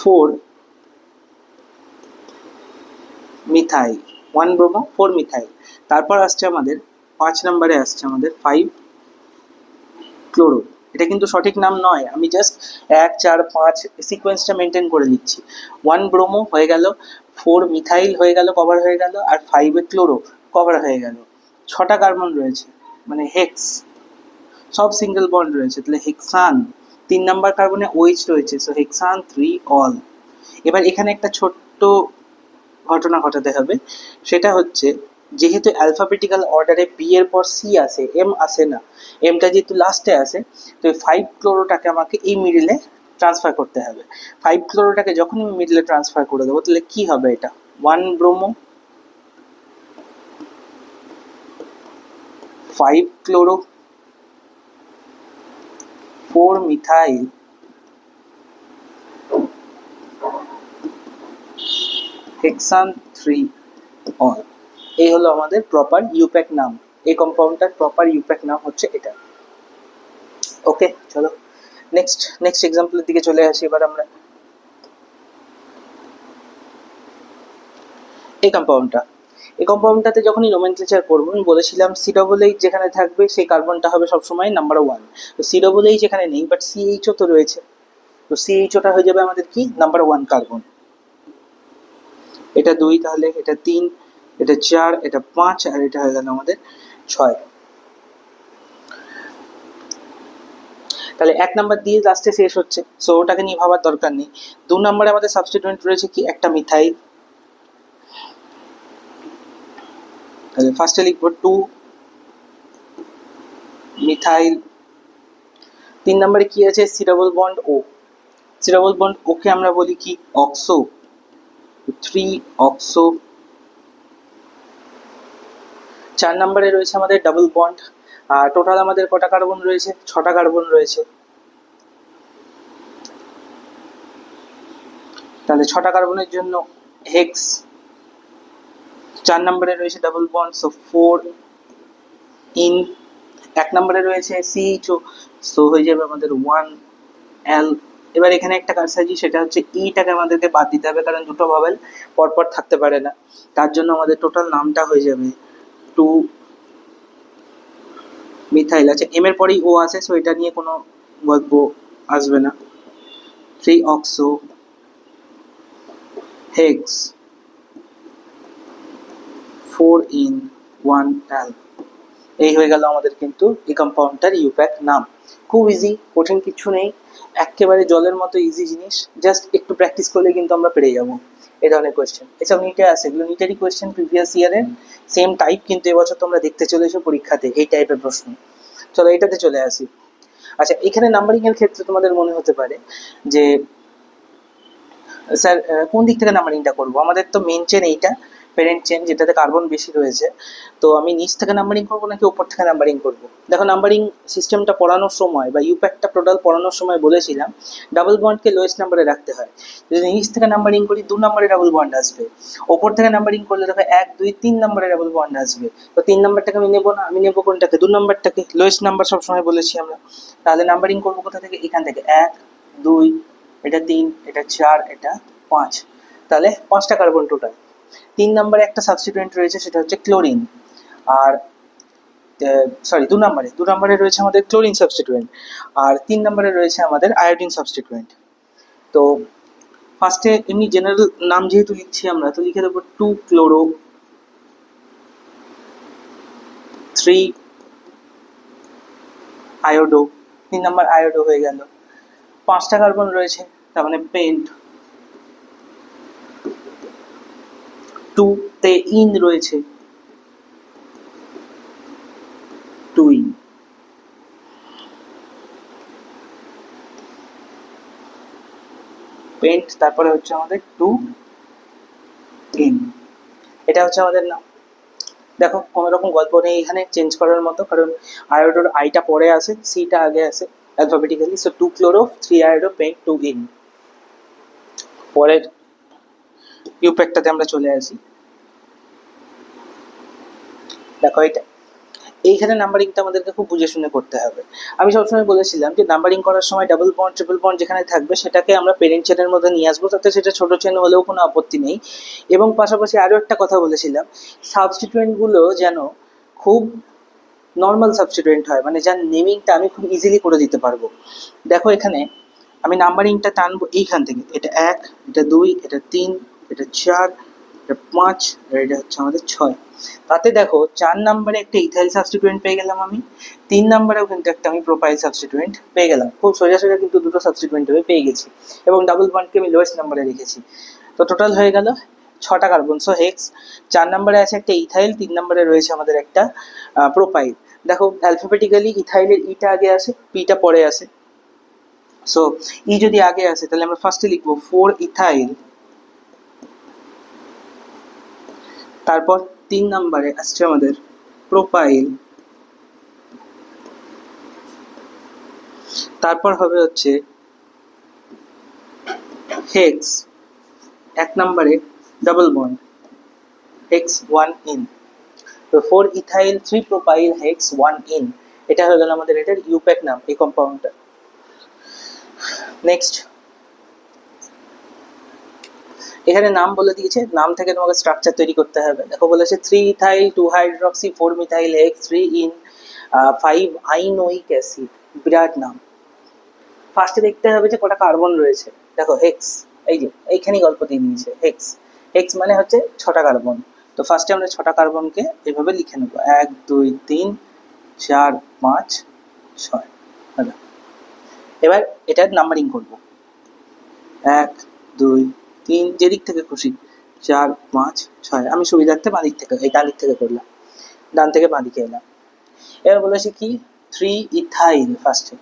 4 মিথাইল, 1 ব্রোমো 4 মিথাইল। তারপর আসছে আমাদের 5 নম্বরে আসছে আমাদের 5 ক্লোরো। এটা কিন্তু সঠিক নাম নয়, আমি জাস্ট 1 4 5 সিকোয়েন্সটা মেনটেন করে লিখছি। 1 ব্রোমো হয়ে গেল, 4 মিথাইল হয়ে গেল, কভার হয়ে গেল, আর 5 ক্লোরো কভার হয়ে গেল। 6টা কার্বন রয়েছে, মানে হেক্স, সব সিঙ্গেল বন্ড রয়েছে, তাহলে হেক্সান। 3 নাম্বার কার্বনে ওইচ রয়েছে, সো হেক্সান 3 অল। এবার এখানে একটা ছোট্ট ঘটনা ঘটাতে হবে, সেটা হচ্ছে যেহেতু অ্যালফাবেটিক্যাল অর্ডারে বি এর পর সি আসে, এম আসে না, এমটা যেহেতু লাস্টে আসে, তো এই 5 ক্লোরোটাকে আমাকে এই মিডিলে ট্রান্সফার করতে হবে। 5 ক্লোরোটাকে যখন আমি মিডিলে ট্রান্সফার করে দেবো, তাহলে কি হবে? এটা 1 ব্রোমো, 5 ক্লোরো, 4 মিথাইল, হেক্সান 3 অল। এই হলো আমাদের প্রপার ইউপ্যাক নাম, এই কম্পাউন্ডটার প্রপার ইউপ্যাক নাম হচ্ছে এটা। ওকে, চলো নেক্সট এক্সাম্পলের দিকে চলে আসি। এবার আমরা এই কম্পাউন্ডটাতে যখনই নোমেনক্লেচার করবো, আমি বলেছিলাম সি ডবল এইচ যেখানে থাকবে সেই কার্বনটা হবে সবসময় নাম্বার 1। তো সি ডবল এইচ এখানে নেই, বাট সিএইচও তো রয়েছে, তো সিএইচওটা হয়ে যাবে আমাদের কি নাম্বার 1 কার্বন। এটা 2, তাহলে এটা 3, এটা 4, এটা 5, আর এটা হয়ে গেল আমাদের 6। তাহলে 1 নাম্বার দিয়ে লাস্টে শেষ হচ্ছে, সো ওটাকে নিয়ে ভাবার দরকার নেই। 2 নম্বরে আমাদের সাবস্টিটিউয়েন্ট রয়েছে কি একটা মিথাইল, তাহলে ফার্স্টে লিখবো 2 মিথাইল। 3 নম্বরে কি আছে? C double bond O, C double bond ওকে আমরা বলি কি অক্সো, 3 অক্সো। 4 নম্বরে রয়েছে আমাদের ডাবল বন্ড, আর টোটাল আমাদের কটা কার্বন রয়েছে? 6টা কার্বন রয়েছে, তাহলে 6টা কার্বনের জন্য হেক্স। 4 নম্বরে রয়েছে ডাবল বন্ড, সো 4 ইন। 1 নম্বরে রয়েছে সিএইচও, সো হয়ে যাবে আমাদের 1 এল। এবার এখানে একটা কারসাজি, সেটা হচ্ছে ইটাকে আমাদেরকে বাদ দিতে হবে, কারণ দুটো ভাওয়েল পরপর থাকতে পারে না। তার জন্য আমাদের টোটাল নামটা হয়ে যাবে টু মিথাইল। আছে এম এর পরেই ও আছে, সো এটা নিয়ে কোনো গল্প আসবে না। 3 অক্সো হেক্স 4 ইন 1 অ্যাল। এই হয়ে গেল আমাদের কিন্তু এই কম্পাউন্ডটার ইউপ্যাক নাম। খুব ইজি, কঠিন কিছু নেই, একেবারে জলের মতো ইজি জিনিস, জাস্ট একটু প্র্যাকটিস করলে কিন্তু আমরা পেরে যাবো এই ধরনের কোয়েশ্চেন। এসব নিটে আসে, এগুলো নিটেরই কোয়েশ্চেন, প্রিভিয়াস ইয়ারের সেম টাইপ, কিন্তু এবছর তোমরা দেখতে চলেছো পরীক্ষাতে এই টাইপের প্রশ্ন। চলো এটাতে চলে আসি। আচ্ছা, এখানে নাম্বারিং এর ক্ষেত্রে তোমাদের মনে হতে পারে যে স্যার কোন দিক থেকে নাম্বারিংটা করবো, আমাদের তো মেন চেন এইটা, প্যারেন্ট চেন, যেটাতে কার্বন বেশি রয়েছে, তো আমি নিচ থেকে নাম্বারিং করবো নাকি ওপর থেকে নাম্বারিং করবো? দেখো, নাম্বারিং সিস্টেমটা পড়ানোর সময় বা ইউপ্যাকটা টোটাল পড়ানোর সময় বলেছিলাম ডাবল বন্ডকে লোয়েস্ট নাম্বারে রাখতে হয়। যদি নিচ থেকে নাম্বারিং করি 2 নম্বরে ডাবল বন্ড আসবে, ওপর থেকে নাম্বারিং করলে দেখো 1 2 3 নম্বরে ডাবল বন্ড আসবে। তো 3 নম্বরটাকে আমি নেবো না, আমি নেবো কোনটাকে? 2 নম্বরটাকে, লোয়েস্ট নাম্বার সবসময় বলেছি আমরা। তাহলে নাম্বারিং করবো কোথা থেকে? এখান থেকে 1 2, এটা 3, এটা 4, এটা 5, তাহলে 5টা কার্বন টোটাল। 3 নম্বরে একটা সাবস্টিটুয়েন্ট রয়েছে, সেটা হচ্ছে ক্লোরিন। আর সরি, 2 নম্বরে রয়েছে আমাদের ক্লোরিন সাবস্টিটুয়েন্ট, আর 3 নম্বরে রয়েছে আমাদের আয়োডিন সাবস্টিটুয়েন্ট। তো ফার্স্টে এমনি জেনারেল নাম যেহেতু লিখছি আমরা, তো লিখে দেবো 2 ক্লোরো 3 আয়োডো। 3 নম্বর আয়োডো হয়ে গেল। 5টা কার্বন রয়েছে, তার মানে পেন্ট। 2 তে ইন রয়েছে, 2 ইন। পেন্ট, তারপরে হচ্ছে আমাদের 2 ইন। এটা হচ্ছে আমাদের নাম। দেখো, কোনো রকম গল্প নেই এখানে চেঞ্জ করার মতো, কারণ আয়োডোর আইটা পরে আসে, সিটা আগে আসে alphabetically. So 2 chloro 3 iodo pent 2 ene. পরের ইউপ্যাকটাতে আমরা চলে আসি। দেখো, এটা এইখানে নাম্বারিংটা আমাদেরকে খুব বুঝে শুনে করতে হবে। আমি সবসময় বলেছিলাম যে নাম্বারিং করার সময় ডাবল বন্ড ট্রিপল বন্ড যেখানে থাকবে সেটাকে আমরা পেরেন্ট চেনের মধ্যে নিয়ে আসবো, তাতে সেটা ছোট চেন হলেও কোনো আপত্তি নেই। এবং পাশাপাশি আরও একটা কথা বলেছিলাম, সাবস্টিটুয়েন্টগুলো যেন খুব নর্মাল সাবস্টিটুয়েন্ট হয়, মানে যার নেমিংটা আমি খুব ইজিলি করে দিতে পারবো। দেখো, এখানে আমি নাম্বারিংটা টানবো এইখান থেকে, এটা 1, এটা 2, এটা 3, এটা 4, এটা 5, আর এটা হচ্ছে আমাদের 6। তাতে দেখো 4 নম্বরে একটা ইথাইল সাবস্টিটুয়েন্ট পেয়ে গেলাম আমি, 3 নম্বরেও কিন্তু একটা আমি প্রোপাইল সাবস্টিটুয়েন্ট পেয়ে গেলাম। খুব সোজা সোজা কিন্তু দুটো সাবস্টিটুয়েন্ট আমি পেয়ে গেছি, এবং ডাবল বন্ডকে আমি লোয়েস্ট নাম্বারে রেখেছি। তো টোটাল হয়ে গেল 6টা কার্বন। সো হেক্স, 4 নম্বরে আছে একটা ইথাইল, 3 নম্বরে রয়েছে আমাদের একটা প্রোপাইল। দেখো, অ্যালফাবেটিক্যালি ইথাইলের ইটা আগে আসে, পিটা পরে আসে। সো ই যদি আগে আসে তাহলে আমরা ফার্স্টে লিখবো 4 ইথাইল, তারপর 3 নম্বরে আসছে আমাদের প্রোপাইল, তারপর হবে হচ্ছে হেক্স, 1 নম্বরে ডাবল বন্ড হেক্স 1 ইন। তো 4 ইথাইল 3 প্রোপাইল হেক্স 1 ইন, এটা হয়ে গেল আমাদের এটার ইউপ্যাক নাম, এই কম্পাউন্ডটা। নেক্সট, এখানে নাম বলে দিয়েছে, নাম থেকে তোমাকে স্ট্রাকচার তৈরি করতে হবে। দেখো বলেছে 3 ethyl 2 hydroxy 4 methyl hex 3 ene 5 ynoic acid. বিরাট নাম। ফার্স্টে দেখতে হবে যে কটা কার্বন রয়েছে। দেখো হেক্স, এই যে এইখানেই গল্প দিয়ে দিয়েছে হেক্স। হেক্স মানে হচ্ছে 6টা কার্বন। তো ফার্স্টে আমরা 6টা কার্বনকে এভাবে লিখে নেবো, 1 2 3 4 5 6। এবার এটার নাম্বারিং করবো, 1 2 3, যেদিক থেকে খুশি, 4 5 6। আমি সুবিধার্থে বাঁ দিক থেকে, এই ডান দিক থেকে করলাম, ডান থেকে বাঁ দিকে এলাম। এবার বলেছি কি 3 ইথাইল, ফার্স্টে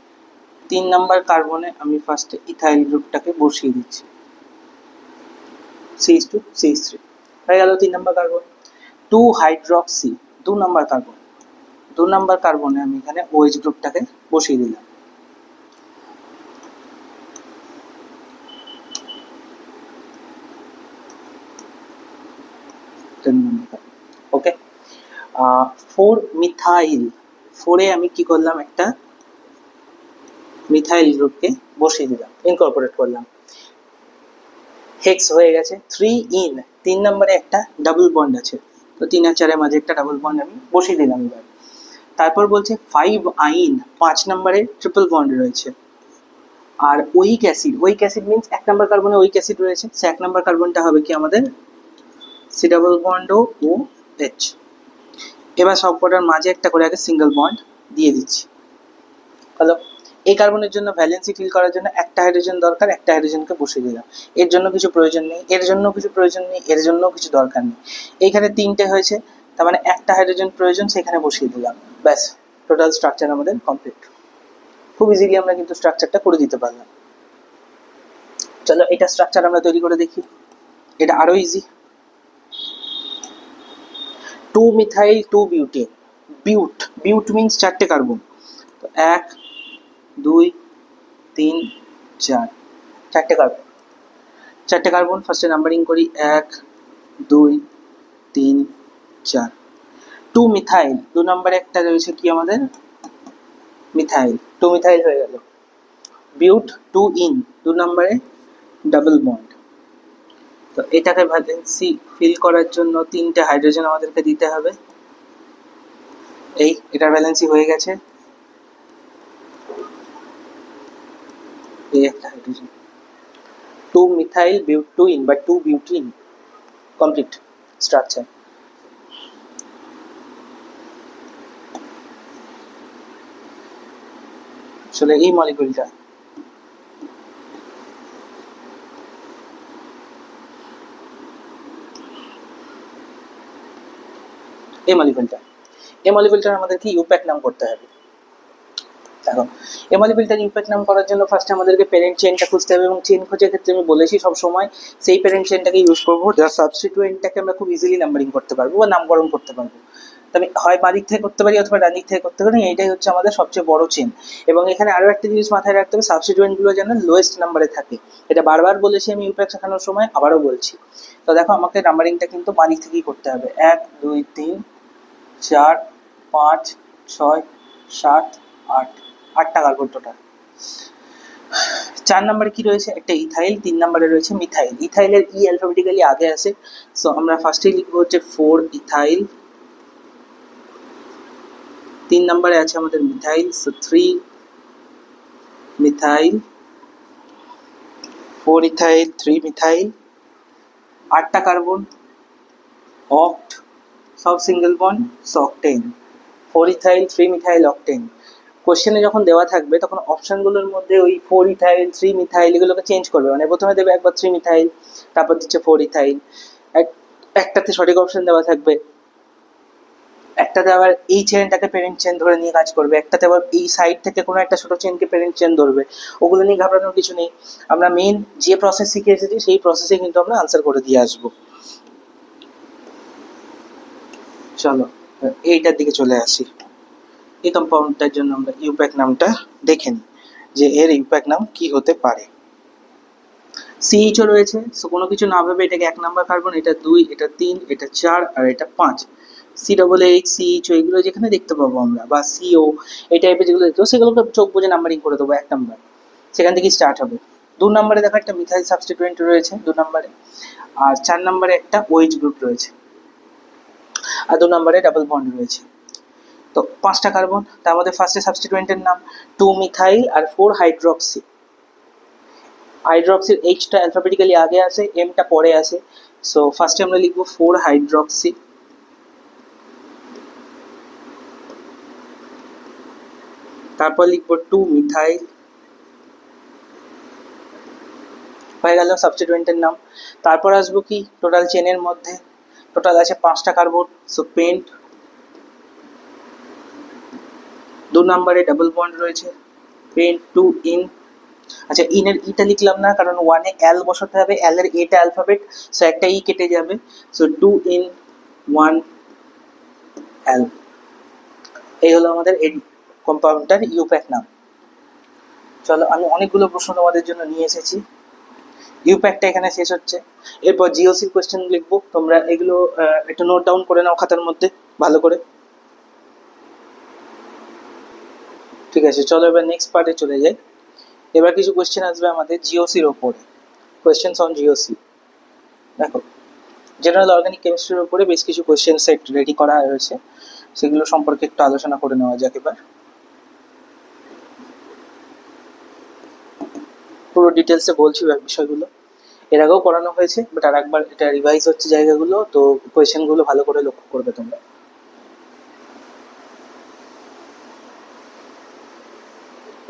3 নাম্বার কার্বনে আমি ফার্স্টে ইথাইল গ্রুপটাকে বসিয়ে দিচ্ছি, CH2 CH3 হয়ে গেল 3 number carbon. 2 hydroxy 2 number carbon, 2 number কার্বনে আমি এখানে OH গ্রুপটাকে বসিয়ে দিলাম। ওকে, 4 মিথাইল, 4-এ আমি কি করলাম, একটা মিথাইল গ্রুপকে বসিয়ে দিলাম। ইনকর্পোরেট করলাম, হেক্স হয়ে গেছে। 3 ইন, 3 নম্বরে একটা ডাবল বন্ড আছে, তো 3 আর 4-এর মাঝে একটা ডাবল বন্ড আমি বসিয়ে দিলাম এবার। তারপর বলছে 5 আইন, 5 নম্বরে ট্রিপল বন্ড রয়েছে। আর ওইক অ্যাসিড মিন্স 1 নম্বর কার্বনে ওইক অ্যাসিড রয়েছে, সে 1 নম্বর কার্বনটা হবে কি আমাদের C double bond O H. এবার সব কটার মাঝে একটা করে আগে সিঙ্গেল বন্ড দিয়ে দিচ্ছি। হ্যালো, এই কার্বনের জন্য ভ্যালেন্সি ফিল করার জন্য একটা হাইড্রোজেন দরকার, একটা হাইড্রোজেনকে বসিয়ে দিলাম। এর জন্য কিছু প্রয়োজন নেই, এর জন্য কিছু প্রয়োজন নেই, এর জন্য কিছু দরকার নেই। এইখানে 3টে হয়েছে, তার মানে একটা হাইড্রোজেন প্রয়োজন, সেখানে বসিয়ে দিলাম। ব্যাস, টোটাল স্ট্রাকচার আমাদের কমপ্লিট। খুব ইজিলি আমরা কিন্তু স্ট্রাকচারটা করে দিতে পারলাম। চলো এটা স্ট্রাকচার আমরা তৈরি করে দেখি, এটা আরো easy. 2 methyl 2 butane, বিউট means 4টে carbon, তো 1 2 3 4, 4টে কার্বন ফার্স্টে নাম্বারিং করি, 1 2 3 4। 2 মিথাইল, 2 নম্বরে একটা রয়েছে কি আমাদের মিথাইল, 2 মিথাইল হয়ে গেল। বিউট 2 ইন, 2 নম্বরে ডাবল বন্ড, তো এটাকে ভ্যালেন্সি ফিল করার জন্য 3টে হাইড্রোজেন আমাদেরকে দিতে হবে। এটার ভ্যালেন্সি হয়ে গেছে, এই একটা হাইড্রোজেন। 2 মিথাইল বিউট 2 ইন বা 2 বিউটিন, কমপ্লিট স্ট্রাকচার। চলে এই মলিকিউলটা, এই মলিকিউলটার আমাদেরকে ইউপ্যাক নাম করতে হবে। দেখো, এই মলিকিউলটার ইউপ্যাক নাম করার জন্য ফার্স্ট আমাদেরকে প্যারেন্ট চেইনটা খুঁজতে হবে, এবং চেইন খোঁজার ক্ষেত্রে আমি বলেছি সব সময় সেই প্যারেন্ট চেইনটাকে ইউজ করবো যার সাবস্টিটুয়েন্টটাকে আমরা খুব ইজিলি নাম্বারিং করতে পারবো বা নামকরণ করতে পারবো। আমি হয় বাদিক থেকে করতে পারি অথবা ডান দিক থেকে করতে পারি, এইটাই হচ্ছে আমাদের সবচেয়ে বড় চেন। এবং এখানে আরও একটা জিনিস মাথায় রাখতে হবে, সাবস্টিটুয়েন্টগুলো যেন লোয়েস্ট নাম্বারে থাকে। এটা বারবার বলেছি আমি ইউপ্যাক শেখানোর সময়, আবারও বলছি। তো দেখো, আমাকে নাম্বারিংটা কিন্তু বাদিক থেকেই করতে হবে। 1 2 3 4 5 6 7 8, 8টা কার্বন টোটাল। 4 নম্বরে কি রয়েছে, একটা ইথাইল, 3 নম্বরে রয়েছে মিথাইল। ইথাইলের ই অ্যালফাবেটিক্যালি আগে আসে, সো আমরা ফার্স্টেই লিখবো হচ্ছে 4 ইথাইল। 3 নম্বরে আছে আমাদের methyl, so 3 methyl, 4 ethyl 3 methyl. 8টা কার্বন, অক্ট, সব single bond, so octane. 4 ethyl 3 methyl octane. কোশ্চেনে যখন দেওয়া থাকবে তখন অপশনগুলোর মধ্যে ওই 4 ইথাইল 3 মিথাইল এগুলোকে চেঞ্জ করবে, মানে প্রথমে দেবে একবার 3 মিথাইল, তারপর দিচ্ছে 4 ইথাইল। একটাতে সঠিক অপশন দেওয়া থাকবে, একটাতে আবার এই চেনটাকে প্যারেন্ট চেন ধরে নিয়ে কাজ করবে, একটাতে আবার এই সাইড থেকে কোনো একটা ছোট চেনকে প্যারেন্ট চেন ধরবে। ওগুলো নিয়ে ঘাবড়ানোর কিছু নেই, আমরা মেন যে প্রসেস শিখে এসেছি সেই প্রসেসে কিন্তু আমরা আনসার করে দিয়ে আসবো। চলো এইটার দিকে চলে আসি। এই কম্পাউন্ডটার জন্য আমরা ইউপ্যাক নামটা দেখে নিই যে এর ইউপ্যাক নাম কি হতে পারে। সিএইচও রয়েছে, সো কোনো কিছু না ভেবে এটাকে 1 নাম্বার কার্বন, এটা 2, এটা 3, এটা 4 আর এটা 5। সি ডবল এইচ, সিএইচও এগুলো যেখানে দেখতে পাবো আমরা, বা সিও এই টাইপের যেগুলো দেখতে পাবো সেগুলোকে চোখ বুঝে নাম্বারিং করে দেবো 1 নাম্বার, সেখান থেকে স্টার্ট হবে। 2 নম্বরে দেখো একটা মিথাইল সাবস্টিটুয়েন্ট রয়েছে 2 নম্বরে, আর 4 নম্বরে একটা ওএইচ গ্রুপ রয়েছে, আর 2 নম্বরে ডাবল বন্ড রয়েছে। তো 5টা কার্বন, তার মধ্যে ফার্স্টে সাবস্টিটুয়েন্টের নাম 2 মিথাইল আর 4 হাইড্রক্সি। হাইড্রক্সির এইচটা অ্যালফাবেটিক্যালি আগে আসে, এমটা পরে আসে, সো ফার্স্টে আমরা লিখবো 4 হাইড্রক্সি। তারপর লিখবো 2 মিথাইল, হয়ে গেল সাবস্টিটুয়েন্টের নাম। তারপর আসবো কি টোটাল চেনের মধ্যে, টোটাল আছে 5টা কার্বন, সো পেন্ট। 2 নম্বরে ডাবল বন্ড রয়েছে, পেন্ট 2 ইন। আচ্ছা, ইনের ইটা লিখলাম না কারণ 1-এ এল বসাতে হবে, এল এর এটা অ্যালফাবেট, সো একটা ই কেটে যাবে, সো 2 ইন 1 এল। এই হলো আমাদের এই কম্পাউন্ডটার ইউপ্যাক নাম। চলো, আমি অনেকগুলো প্রশ্ন তোমাদের জন্য নিয়ে এসেছি, ইউপ্যাকটা এখানে শেষ হচ্ছে। এরপর জিওসির কোয়েশ্চেন লিখবো, তোমরা এগুলো একটু নোট ডাউন করে নাও খাতার মধ্যে ভালো করে। ঠিক আছে, চলো এবার নেক্সট পার্টে চলে যাই। এবার কিছু কোয়েশ্চেন আসবে আমাদের জিওসির ওপরে, কোয়েশ্চেন্স অন জিওসি। দেখো, জেনারেল অর্গানিক কেমিস্ট্রির উপরে বেশ কিছু কোয়েশ্চেন সেট রেডি করা হয়েছে, সেগুলো সম্পর্কে একটু আলোচনা করে নেওয়া যাক এবার। পুরো ডিটেলসে বলছি বিষয়গুলো, এর আগেও করানো হয়েছে, বাট আর একবার এটা রিভাইজ হচ্ছে জায়গাগুলো, তো কোয়েশ্চেনগুলো ভালো করে লক্ষ্য করবে তোমরা।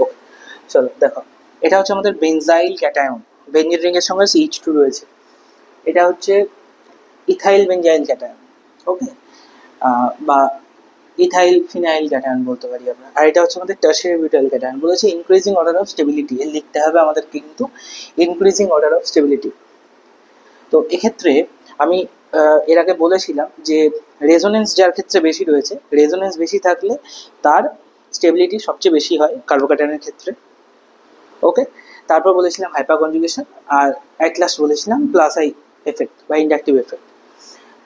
ওকে, চলো দেখো, এটা হচ্ছে আমাদের বেনজাইল ক্যাটায়ন, বেঞ্জিন রিং এর সঙ্গে CH2 রয়েছে, এটা হচ্ছে ইথাইল বেনজাইল ক্যাটায়ন। ওকে, বা ইথাইল ফিনাইল ক্যাটায়ন বলতে পারি আমরা। আর এটা হচ্ছে আমাদের টারশিয়ারি বিউটাইল ক্যাটায়ন। বলেছে ইনক্রিজিং অর্ডার অফ স্টেবিলিটি, এর লিখতে হবে আমাদের কিন্তু ইনক্রিজিং অর্ডার অফ স্টেবিলিটি। তো এক্ষেত্রে আমি এর আগে বলেছিলাম যে রেজোনেন্স যার ক্ষেত্রে বেশি রয়েছে, রেজোনেন্স বেশি থাকলে তার স্টেবিলিটি সবচেয়ে বেশি হয় কার্বোক্যাটায়নের ক্ষেত্রে। ওকে, তারপর বলেছিলাম হাইপার কনজুগেশন, আর অ্যাট লাস্ট বলেছিলাম প্লাস আই এফেক্ট বা ইন্ডাকটিভ এফেক্ট।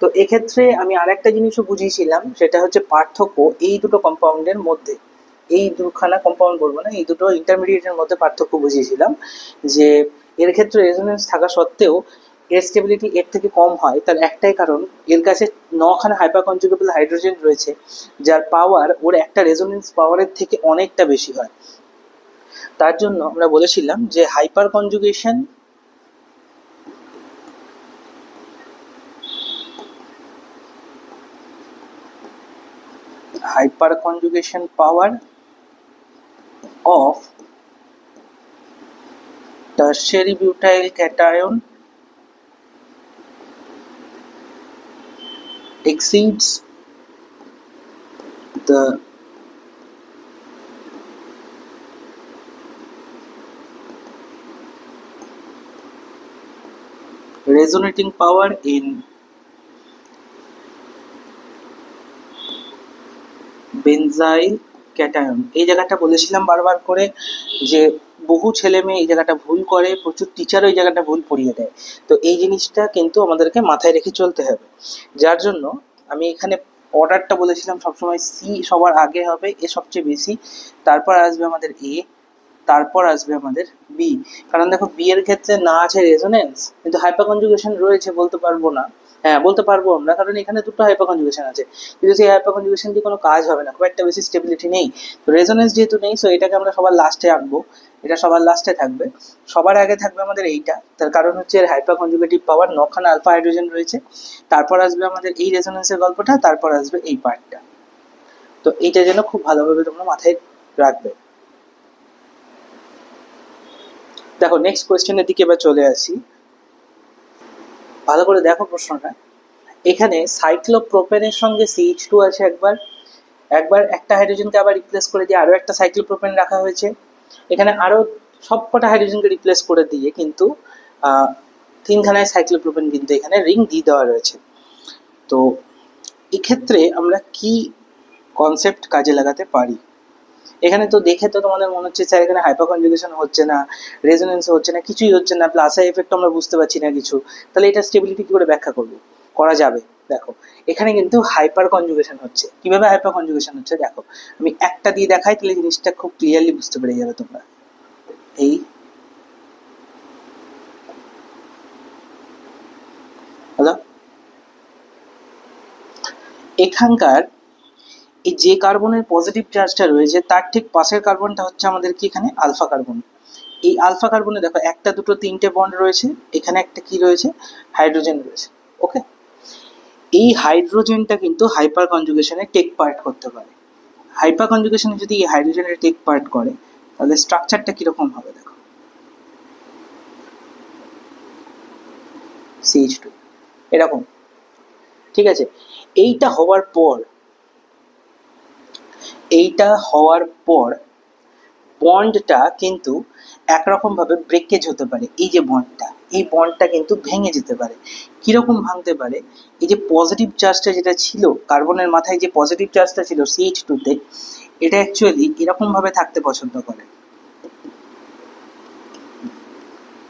তো এক্ষেত্রে আমি আর একটা জিনিসও বুঝিয়েছিলাম, সেটা হচ্ছে পার্থক্য এই দুটো কম্পাউন্ডের মধ্যে, এই দুখানা কম্পাউন্ড বলবো না, এই দুটো ইন্টারমিডিয়েটের মধ্যে পার্থক্য বুঝিয়েছিলাম, যে এর ক্ষেত্রে রেজোনেন্স থাকা সত্ত্বেও এর স্টেবিলিটি এর থেকে কম হয়। তার একটাই কারণ, এর কাছে 9খানা হাইপার কনজুগেবল হাইড্রোজেন রয়েছে, যার পাওয়ার ওর একটা রেজোনেন্স পাওয়ারের থেকে অনেকটা বেশি হয়। তার জন্য আমরা বলেছিলাম যে hyper conjugation power of tertiary butyl cation exceeds the resonating power in benzyl cation. এই জায়গাটা বলেছিলাম বারবার করে যে বহু ছেলে মেয়ে এই জায়গাটা ভুল করে, প্রচুর টিচারও এই জায়গাটা ভুল পড়িয়ে দেয়। তো এই জিনিসটা কিন্তু আমাদেরকে মাথায় রেখে চলতে হবে, যার জন্য আমি এখানে অর্ডারটা বলেছিলাম সবসময় সি সবার আগে হবে, এ সবচেয়ে বেশি, তারপর আসবে আমাদের এ, তারপর আসবে আমাদের বি। কারণ দেখো বি এর ক্ষেত্রে না আছে রেজোনেন্স, কিন্তু হাইপার কনজুগেশন রয়েছে বলতে পারবো না, হ্যাঁ বলতে পারবো আমরা, কারণ এখানে দুটো হাইপার কনজুগেশন আছে, কিন্তু সেই হাইপার কনজুগেশন দিয়ে কোনো কাজ হবে না, খুব একটা বেশি স্টেবিলিটি নেই। তো রেজোনেন্স যেহেতু নেই, সো এটাকে আমরা সবার লাস্টে আনবো, এটা সবার লাস্টে থাকবে। সবার আগে থাকবে আমাদের এইটা, তার কারণ হচ্ছে এর হাইপার কনজুগেটিভ পাওয়ার 9খানা আলফা হাইড্রোজেন রয়েছে, তারপর আসবে আমাদের এই রেজোনেন্সের গল্পটা, তারপর আসবে এই পার্টটা। তো এইটা যেন খুব ভালোভাবে তোমরা মাথায় রাখবে। দেখো নেক্সট কোয়েশ্চেনের দিকে এবার চলে আসি, ভালো করে দেখো প্রশ্নটা। এখানে সাইক্লোপ্রোপেনের সঙ্গে CH2 আছে একবার, একবার একটা হাইড্রোজেনকে আবার রিপ্লেস করে দিয়ে আরও একটা সাইক্লোপ্রোপেন রাখা হয়েছে, এখানে আরও সবকটা হাইড্রোজেনকে রিপ্লেস করে দিয়ে কিন্তু 3খানায় সাইক্লোপ্রোপেন কিন্তু এখানে রিং দিয়ে দেওয়া রয়েছে। তো এক্ষেত্রে আমরা কি কনসেপ্ট কাজে লাগাতে পারি? এখানে তো দেখে তো তোমাদের মনে হচ্ছে স্যার এখানে হাইপার কনজুগেশন হচ্ছে না, রেজোনেন্স হচ্ছে না, কিছুই হচ্ছে না, প্লাস আই এফেক্ট আমরা বুঝতে পারছি না কিছু, তাহলে এটা স্টেবিলিটি কি করে ব্যাখ্যা করবো? করা যাবে। দেখো এখানে কিন্তু হাইপার কনজুগেশন হচ্ছে, কিভাবে হাইপার কনজুগেশন হচ্ছে দেখো, আমি একটা দিয়ে দেখাই, তাহলে জিনিসটা খুব ক্লিয়ারলি বুঝতে পেরে যাবে তোমরা। এই হলো এখানকার এই যে কার্বনের পজিটিভ চার্জটা রয়েছে তার ঠিক পাশের কার্বনটা হচ্ছে আমাদের কি এখানে আলফা কার্বন। এই আলফা কার্বনে দেখো একটা দুটো তিনটে বন্ড রয়েছে, এখানে একটা কি রয়েছে, হাইড্রোজেন রয়েছে। ওকে, এই হাইড্রোজেনটা কিন্তু হাইপার কনজুগেশনে টেক পার্ট করতে পারে। হাইপার কনজুগেশনে যদি এই হাইড্রোজেনের টেক পার্ট করে, তাহলে স্ট্রাকচারটা কিরকম হবে দেখো, CH2 এরকম, ঠিক আছে। এইটা হওয়ার পর বন্ডটা কিন্তু একরকম ভাবে ব্রেকেজ হতে পারে, এই যে বন্ডটা, এই বন্ডটা কিন্তু ভেঙে যেতে পারে। কিরকম ভাঙতে পারে, এই যে পজিটিভ চার্জটা যেটা ছিল কার্বনের মাথায়, যে পজিটিভ চার্জটা ছিল CH2 তে, এটা অ্যাকচুয়ালি এরকম ভাবে থাকতে পছন্দ করে,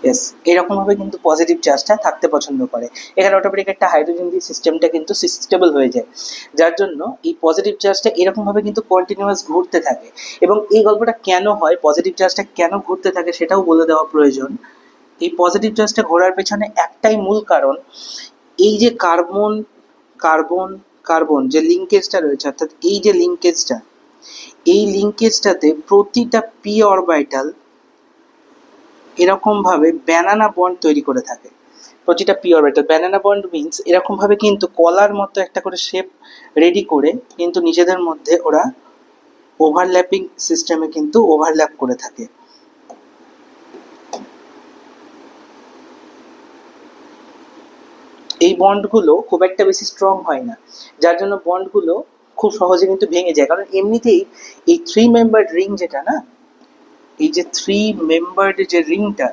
ইয়েস, এরকম ভাবে কিন্তু পজিটিভ চার্জটা থাকতে পছন্দ করে। এখানে অটোমেটিক একটা হাইড্রোজেন দিয়ে সিস্টেমটা কিন্তু স্টেবল হয়ে যায়, যার জন্য এই পজিটিভ চার্জটা এরকম ভাবে কিন্তু কন্টিনিউয়াস ঘুরতে থাকে। এবং এই গল্পটা কেন হয়, পজিটিভ চার্জটা কেন ঘুরতে থাকে সেটাও বলে দেওয়া প্রয়োজন। এই পজিটিভ চার্জটা ঘোরার পেছনে একটাই মূল কারণ, এই যে কার্বন কার্বন কার্বন যে লিঙ্কেজটা রয়েছে, অর্থাৎ এই যে লিঙ্কেজটা, এই লিঙ্কেজটাতে প্রতিটা পি অরবিটাল এরকম ভাবে ব্যানানা বন্ড তৈরি করে থাকে। প্রতিটা P orbital banana bond means এরকম ভাবে কিন্তু কলার মতো একটা করে শেপ রেডি করে কিন্তু নিজেদের মধ্যে ওরা ওভারল্যাপিং সিস্টেমে কিন্তু ওভারল্যাপ করে থাকে। এই বন্ডগুলো খুব একটা বেশি স্ট্রং হয় না, যার জন্য বন্ডগুলো খুব সহজে কিন্তু ভেঙে যায়। কারণ এমনিতেই এই 3 মেম্বার্ড রিং যেটা না, এই যে 3 মেম্বার্ড যে রিংটা,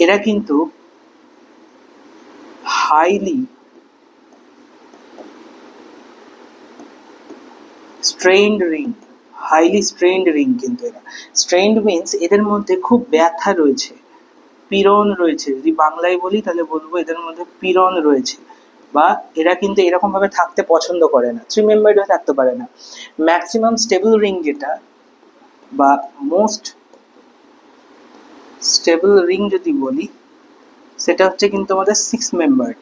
এরা কিন্তু হাইলি স্ট্রেইনড রিং, হাইলি স্ট্রেইনড রিং কিন্তু এরা। স্ট্রেইনড মিন্স এদের মধ্যে খুব ব্যথা রয়েছে, পীড়ন রয়েছে। যদি বাংলায় বলি তাহলে বলবো এদের মধ্যে পীড়ন রয়েছে, বা এরা কিন্তু এরকম ভাবে থাকতে পছন্দ করে না, 3 মেম্বার্ড হয়ে থাকতে পারে না। ম্যাক্সিমাম স্টেবল রিং যেটা, বা মোস্ট স্টেবল রিং যদি বলি, সেটা হচ্ছে কিন্তু আমাদের 6 মেম্বার্ড।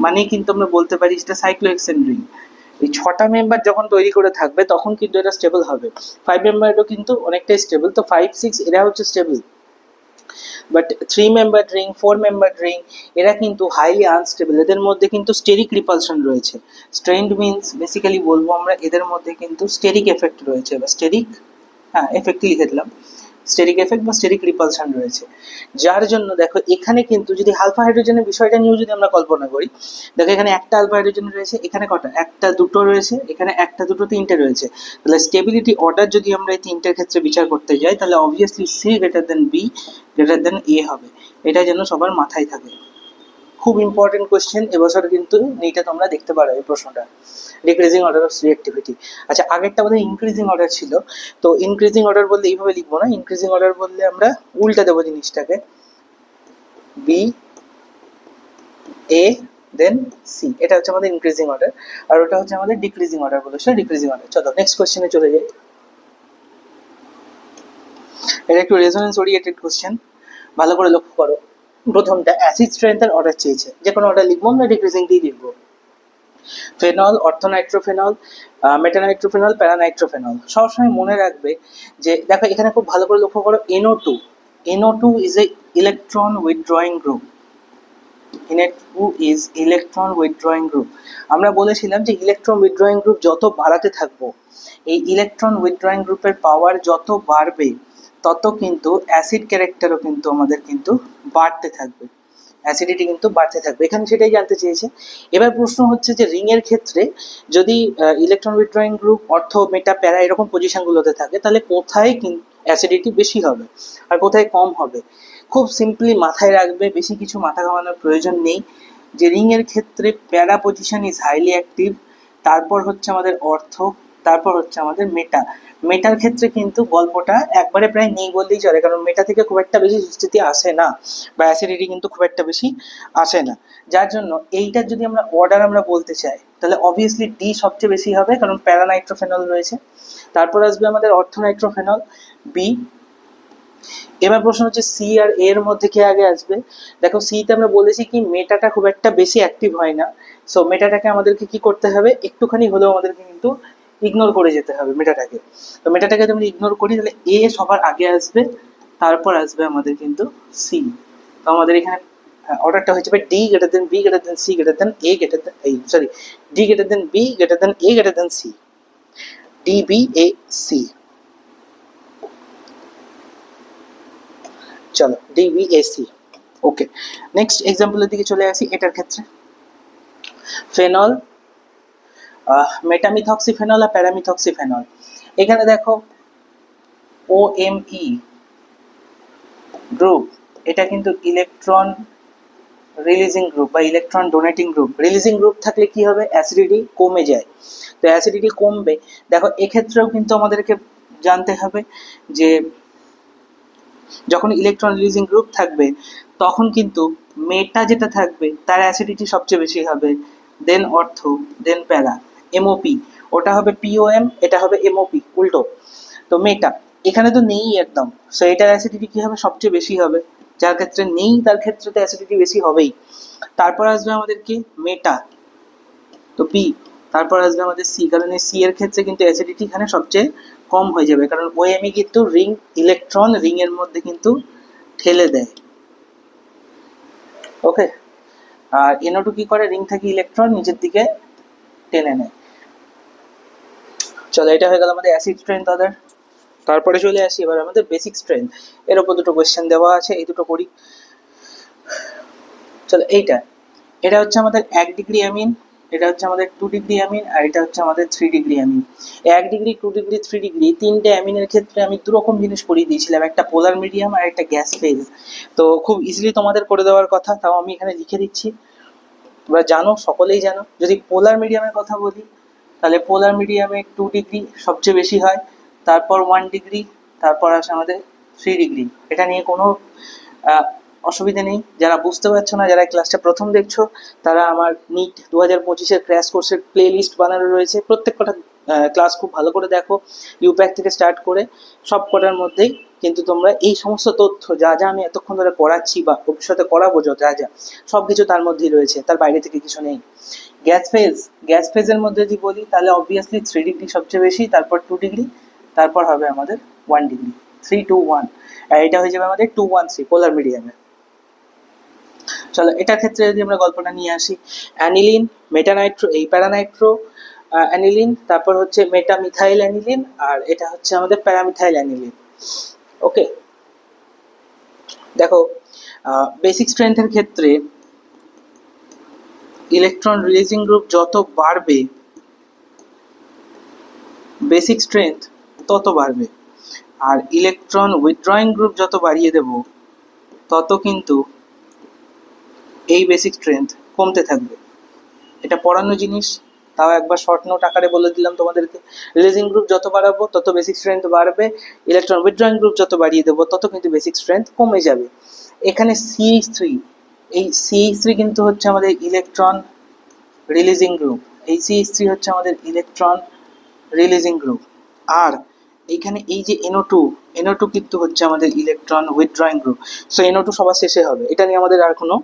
মানে কিন্তু আমরা বলতে পারি সেটা সাইক্লোহেক্সেন রিং। এই 6টা মেম্বার যখন তৈরি করে থাকবে তখন কিন্তু এটা স্টেবল হবে। 5 মেম্বারও কিন্তু অনেকটাই স্টেবল, তো 5, 6 এরা হচ্ছে stable. But 3 member ring, 4 member ring এরা কিন্তু হাইলি আনস্টেবল। এদের মধ্যে কিন্তু স্টেরিক রিপালশন রয়েছে। স্ট্রেইনড মিন্স বেসিক্যালি বলবো আমরা এদের মধ্যে কিন্তু স্টেরিক এফেক্ট রয়েছে, বা স্টেরিক, হ্যাঁ এফেক্টই লিখে দিলাম, স্টেরিক এফেক্ট বা স্টেরিক রিপালশন রয়েছে। যার জন্য দেখো এখানে কিন্তু যদি আলফা হাইড্রোজেনের বিষয়টা নিয়েও যদি আমরা কল্পনা করি, দেখো এখানে একটা আলফা হাইড্রোজেন রয়েছে, এখানে কটা, একটা দুটো রয়েছে, এখানে একটা দুটো তিনটে রয়েছে। তাহলে স্টেবিলিটি অর্ডার যদি আমরা এই তিনটের ক্ষেত্রে বিচার করতে যাই, তাহলে obviously C greater than B greater than A হবে। এটা যেন সবার মাথায় থাকে। খুব ইম্পর্টেন্ট কোয়েশ্চেন এবছর কিন্তু এইটা তোমরা দেখতে পারো এই প্রশ্নটা, ডিক্রিজিং অর্ডার অফ রিঅ্যাক্টিভিটি। আচ্ছা, আগেরটা বোধহয় ইনক্রিজিং অর্ডার ছিল, তো ইনক্রিজিং অর্ডার বললে এইভাবে লিখবো না, ইনক্রিজিং অর্ডার বললে আমরা উল্টা দেবো জিনিসটাকে, বি এ দেন সি, এটা হচ্ছে আমাদের ইনক্রিজিং অর্ডার, আর ওটা হচ্ছে আমাদের ডিক্রিজিং অর্ডার বলে, সেটা ডিক্রিজিং অর্ডার। চলো নেক্সট কোয়েশ্চেনে চলে যাই। এটা একটু রেজোনেন্স ওরিয়েন্টেড কোয়েশ্চেন, ভালো করে লক্ষ্য করো। প্রথমটা অ্যাসিড স্ট্রেংথের অর্ডার চেয়েছে, যে কোনো অর্ডার লিখবো, আমরা ডিক্রিজিং দিয়ে লিখবো। ফেনল, অর্থোনাইট্রোফেনল, মেটানাইট্রোফেনল, প্যারানাইট্রোফেনল। সবসময় মনে রাখবে যে দেখো এখানে খুব ভালো করে লক্ষ্য করো, NO2, NO2 is a electron withdrawing group, NO2 is electron withdrawing group। আমরা বলেছিলাম যে ইলেকট্রন উইথড্রয়িং গ্রুপ যত বাড়াতে থাকবো, এই ইলেকট্রন উইথড্রয়িং গ্রুপের পাওয়ার যত বাড়বে, তত কিন্তু অ্যাসিড ক্যারেক্টারও কিন্তু আমাদের কিন্তু বাড়তে থাকবে, অ্যাসিডিটি কিন্তু বাড়তে থাকবে। এখানে সেটাই জানতে চেয়েছে। এবার প্রশ্ন হচ্ছে যে রিং এর ক্ষেত্রে যদি ইলেকট্রন উইথড্রয়িং গ্রুপ, অর্থ, মেটা, প্যারা এরকম পজিশনগুলোতে থাকে, তাহলে কোথায় অ্যাসিডিটি বেশি হবে আর কোথায় কম হবে। খুব সিম্পলি মাথায় রাখবে, বেশি কিছু মাথা ঘামানোর প্রয়োজন নেই, যে রিং এর ক্ষেত্রে প্যারা পজিশন ইজ হাইলি অ্যাক্টিভ, তারপর হচ্ছে আমাদের অর্থ, তারপর হচ্ছে আমাদের মেটা। মেটার ক্ষেত্রে কিন্তু গল্পটা একবারে প্রায় নেই বললেই চলে, কারণ মেটা থেকে খুব একটা বেশি সুস্থিতি আসে না, বা অ্যাসিডিটি কিন্তু খুব একটা বেশি আসে না। যার জন্য এইটার যদি আমরা অর্ডার আমরা বলতে চাই, তাহলে অবভিয়াসলি ডি সবচেয়ে বেশি হবে, কারণ প্যারানাইট্রোফেনল রয়েছে। তারপর আসবে আমাদের অর্থোনাইট্রোফেনল, বি। এবার প্রশ্ন হচ্ছে সি আর এর মধ্যে কে আগে আসবে। দেখো সিতে আমরা বলেছি কি মেটাটা খুব একটা বেশি অ্যাক্টিভ হয় না, সো মেটাটাকে আমাদেরকে কি করতে হবে, একটুখানি হলেও আমাদেরকে কিন্তু ইগনোর করে যেতে হবে মেটাটাকে। তো মেটাটাকে যদি আমরা ইগনোর করি, তাহলে এ সবার আগে আসবে, তারপর আসবে আমাদের কিন্তু সি। তো আমাদের এখানে অর্ডারটা হয়ে যাবে D greater than B greater than C greater than A greater than sorry, D greater than B greater than A greater than C, D B A C. চলো ডিবিএসি। ওকে, নেক্সট এক্সাম্পলের দিকে চলে আসি। এটার ক্ষেত্রে ফেনল, মেটামিথক্সিফেনল আর প্যারামিথক্সিফেনল। এখানে দেখো OMe গ্রুপ, এটা কিন্তু ইলেকট্রন রিলিজিং গ্রুপ বা electron donating group. Releasing group থাকলে কি হবে, অ্যাসিডিটি কমে যায়। তো অ্যাসিডিটি কমবে, দেখো এক্ষেত্রেও কিন্তু আমাদেরকে জানতে হবে যে যখন ইলেকট্রন রিলিজিং গ্রুপ থাকবে তখন কিন্তু মেটা যেটা থাকবে তার অ্যাসিডিটি সবচেয়ে বেশি হবে, দেন অর্থ, দেন প্যারা। এমওপি ওটা হবে পিওএম, এটা হবে এমওপি, উল্টো। তো মেটা এখানে তো নেই একদম, সো এটার অ্যাসিডিটি কি হবে, সবচেয়ে বেশি হবে। যার ক্ষেত্রে নেই তার ক্ষেত্রে তো অ্যাসিডিটি বেশি হবেই। তারপর আসবে আমাদের কি, মেটা, তো পি। তারপর আসবে আমাদের সি, কারণ এই সি এর ক্ষেত্রে কিন্তু অ্যাসিডিটি এখানে সবচেয়ে কম হয়ে যাবে, কারণ ওএমই কিন্তু রিং, ইলেকট্রন রিং এর মধ্যে কিন্তু ঠেলে দেয়। ওকে, আর এনও2 কি করে, রিং থেকে ইলেকট্রন নিচের দিকে টেনে নেয়। চলো, এটা হয়ে গেল আমাদের অ্যাসিড স্ট্রেংথ অর্ডার। তারপরে চলে আসি এবার আমাদের বেসিক স্ট্রেংথ। এর উপর দুটো কোয়েশ্চেন দেওয়া আছে, এই দুটো করি। চলো, এটা হচ্ছে আমাদের 1 ডিগ্রি অ্যামিন, এটা হচ্ছে আমাদের 2 ডিগ্রি অ্যামিন, আর এটা হচ্ছে আমাদের 3 degree amine. 1 degree, 2 degree, 3 degree তিনটে অ্যামিনের ক্ষেত্রে আমি দুরকম জিনিস পড়িয়ে দিয়েছিলাম, একটা পোলার মিডিয়াম আর একটা গ্যাস ফেজ। তো খুব ইজিলি তোমাদের করে দেওয়ার কথা, তাও আমি এখানে লিখে দিচ্ছি, তোমরা জানো, সকলেই জানো। যদি পোলার মিডিয়ামের কথা বলি তাহলে পোলার মিডিয়ামে 2 ডিগ্রি সবচেয়ে বেশি হয়, তারপর 1 ডিগ্রি, তারপর আসে আমাদের 3 ডিগ্রি। এটা নিয়ে কোনো অসুবিধা নেই। যারা বুঝতে পারছো না, যারা ক্লাসটা প্রথম দেখছো, তারা আমার নিট 2025-এর ক্র্যাশ কোর্সের প্লে লিস্ট বানানো রয়েছে, প্রত্যেক কটা ক্লাস খুব ভালো করে দেখো, ইউপ্যাক থেকে স্টার্ট করে সব কটার মধ্যেই কিন্তু তোমরা এই সমস্ত তথ্য যা যা আমি এতক্ষণ ধরে পড়াচ্ছি বা ভবিষ্যতে করাবো, যা যা সব কিছু তার মধ্যেই রয়েছে, তার বাইরে থেকে কিছু নেই। গ্যাস ফেজের মধ্যে যদি বলি তাহলে অবভিয়াসলি 3 ডিগ্রি সবচেয়ে বেশি, তারপর 2 ডিগ্রি, তারপর হবে আমাদের 1 ডিগ্রি, 3, 2, 1, আর এটা হয়ে যাবে আমাদের 2, 1, 3 পোলার মিডিয়ামে। চলো, এটার ক্ষেত্রে যদি আমরা গল্পটা নিয়ে আসি, অ্যানিলিন, মেটানাইট্রো, এই প্যারানাইট্রো অ্যানিলিন, তারপর হচ্ছে মেটামিথাইল অ্যানিলিন, আর এটা হচ্ছে আমাদের প্যারামিথাইল অ্যানিলিন। ওকে, দেখো বেসিক স্ট্রেংথের ক্ষেত্রে ইলেকট্রন রিলিজিং গ্রুপ যত বাড়বে বেসিক স্ট্রেংথ তত বাড়বে, আর ইলেকট্রন উইথড্রয়িং গ্রুপ যত বাড়িয়ে দেব তত কিন্তু এই বেসিক স্ট্রেংথ কমতে থাকবে। এটা পড়ানো জিনিস, তাও একবার শর্ট নোট আকারে বলে দিলাম তোমাদেরকে। রিলিজিং গ্রুপ যত বাড়াবো তত বেসিক স্ট্রেংথ বাড়বে, ইলেকট্রন উইথড্রয়িং গ্রুপ যত বাড়িয়ে দেবো তত কিন্তু বেসিক স্ট্রেংথ কমে যাবে। এখানে CH3, এই CH3 কিন্তু হচ্ছে আমাদের ইলেকট্রন রিলিজিং গ্রুপ, এই CH3 হচ্ছে আমাদের ইলেকট্রন রিলিজিং গ্রুপ। আর এইখানে এই যে NO2 কিন্তু হচ্ছে আমাদের electron withdrawing group. So NO2 সবার শেষে হবে, এটা নিয়ে আমাদের আর কোনো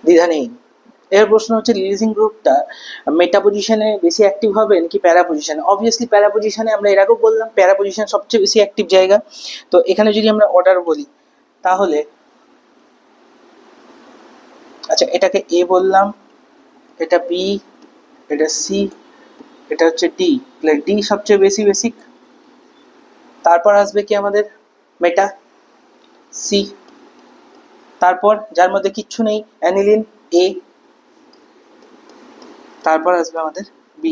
দ্বিধা নেই। এর প্রশ্ন হচ্ছে রিলিজিং গ্রুপটা মেটা পজিশনে বেশি অ্যাক্টিভ হবে নাকি প্যারা পজিশনে। অবভিয়াসলি প্যারা পজিশনে, আমরা এর আগেও বললাম প্যারা পজিশন সবচেয়ে বেশি অ্যাক্টিভ জায়গা। তো এখানে যদি আমরা অর্ডার বলি তাহলে, আচ্ছা এটাকে A বললাম, এটা B, এটা C, এটা হচ্ছে D, তাহলে D সবচেয়ে বেশি বেসিক। তারপর আসবে কি আমাদের মেটা, C, তারপর যার মধ্যে কিচ্ছু নেই অ্যানিলিন, A, তারপর আসবে আমাদের B।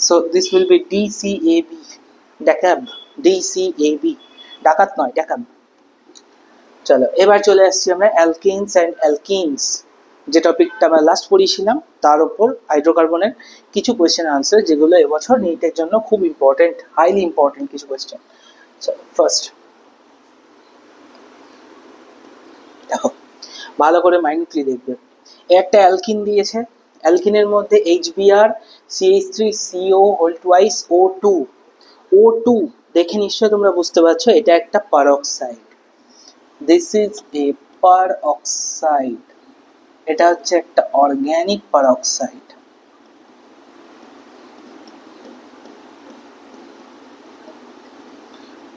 So this will be DCAB, ড্যাকাব, DCAB, ডাকাত নয়, ড্যাকাব। চলো, এবার চলে আসছি আমরা অ্যালকেনস অ্যান্ড অ্যালকিনস, যে টপিকটা আমরা লাস্ট পড়িয়েছিলাম, তার উপর হাইড্রোকার্বনের কিছু কোয়েশ্চেন আনসার, যেগুলো এবছর নিটের জন্য খুব ইম্পর্টেন্ট, হাইলি ইম্পর্টেন্ট কিছু কোয়েশ্চেন। চলো, ফার্স্ট দেখো, ভালো করে মাইন্ডলি দেখবে। একটা অ্যালকিন দিয়েছে, অ্যালকিনের মধ্যে HBr, CH3CO whole twice O2, O2 দেখে নিশ্চয়ই তোমরা বুঝতে পারছো এটা একটা peroxide. This is a peroxide, এটা হচ্ছে একটা অর্গানিক পারঅক্সাইড।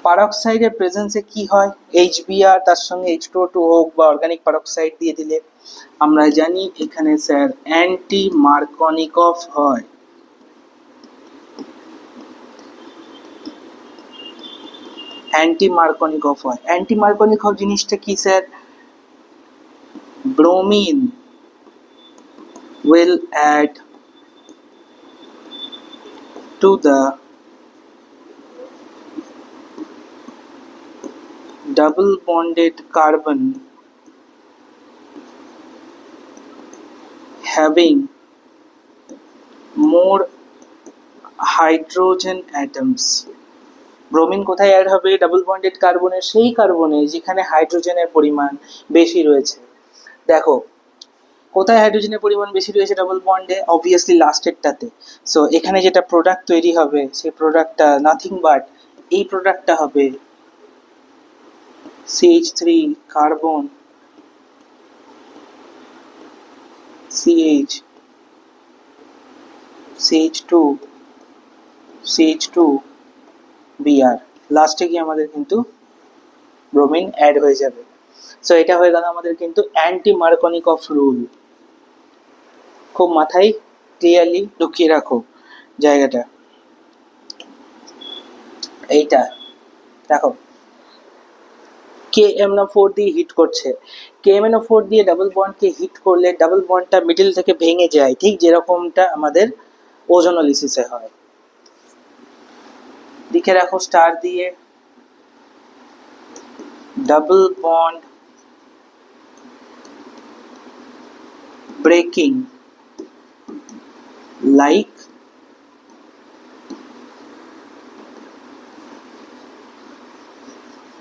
পারঅক্সাইডের প্রেজেন্সে কি হয়, HBr তার সঙ্গে H2O2 হোক বা অর্গানিক পারঅক্সাইড দিয়ে দিলে আমরা জানি এখানে স্যার অ্যান্টি মার্কনিকভ হয়। অ্যান্টি মার্কনিকভ হয়, অ্যান্টি মার্কনিকভ জিনিসটা কি sir, bromine will add to the double bonded carbon having more hydrogen atoms. Bromine কোথায় অ্যাড হবে? ডাবল বন্ডেড কার্বনের সেই কার্বনে যেখানে হাইড্রোজেনের পরিমাণ বেশি রয়েছে। দেখো কোথায় হাইড্রোজেনের পরিমাণ বেশি রয়েছে ডাবল বন্ডে? অবভিয়াসলি লাস্টেরটাতে। সো এখানে যেটা প্রোডাক্ট তৈরি হবে সেই প্রোডাক্টটা নাথিং বাট এই প্রোডাক্টটা হবে CH3 carbon CH CH2 CH2 Br, লাস্টে গিয়ে আমাদের কিন্তু ব্রোমিন অ্যাড হয়ে যাবে। সো এটা হয়ে গেল আমাদের কিন্তু অ্যান্টি মার্কনিকভ রুল। খুব মাথায় ক্লিয়ারলি ঢুকিয়ে রাখো জায়গাটা। এইটা দেখো KMnO4 দিয়ে হিট করছে, KMnO4 দিয়ে ডাবল বন্ডকে হিট করলে ডাবল বন্ডটা মিডল থেকে ভেঙে যায়, ঠিক যেরকমটা আমাদের ওজোনোলিসিসে হয়। লিখে রাখো স্টার দিয়ে, double bond breaking like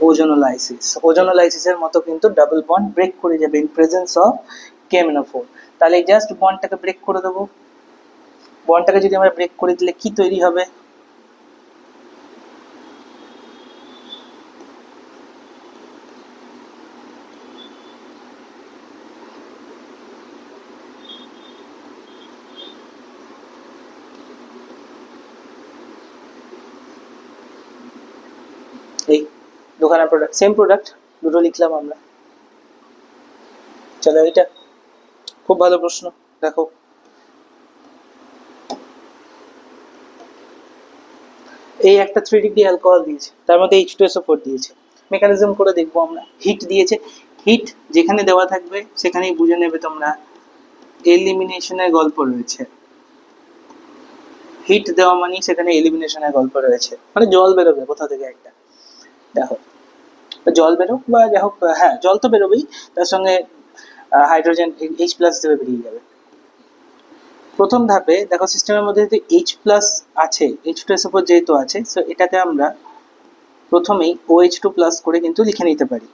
ozonolysis. ওজোনোলাইসিসের মতো কিন্তু ডাবল বন্ড ব্রেক করে যাবে ইন প্রেজেন্স অফ KMnO4। তাহলে জাস্ট বন্ডটাকে ব্রেক করে দেবো। বন্ডটাকে যদি আমরা ব্রেক করে দিলে কি তৈরি হবে? এই দোকানের প্রোডাক্ট, সেম প্রোডাক্ট, দুটো লিখলাম আমরা। চলো এটা খুব ভালো প্রশ্ন। দেখো এই একটা 3 ডিগ্রি অ্যালকোহল দিয়েছে, তার মধ্যে H2SO4 দিয়েছে। মেকানিজম করে দেখবো আমরা। হিট দিয়েছে, হিট যেখানে দেওয়া থাকবে সেখানেই বুঝে নেবে তোমরা এলিমিনেশনের গল্প রয়েছে। হিট দেওয়া মানে সেখানে এলিমিনেশনের গল্প রয়েছে, মানে জল বেরোবে কোথা থেকে একটা। দেখো জল বেরোক বা যাই হোক, হ্যাঁ জল তো বেরোবেই, তার সঙ্গে হাইড্রোজেন H+ দেবে, বেরিয়ে যাবে। প্রথম ধাপে দেখো সিস্টেমের মধ্যে যেহেতু H+ আছে, H2SO4 যেহেতু আছে, সো এটাকে আমরা প্রথমেই OH2+ করে কিন্তু লিখে নিতে পারি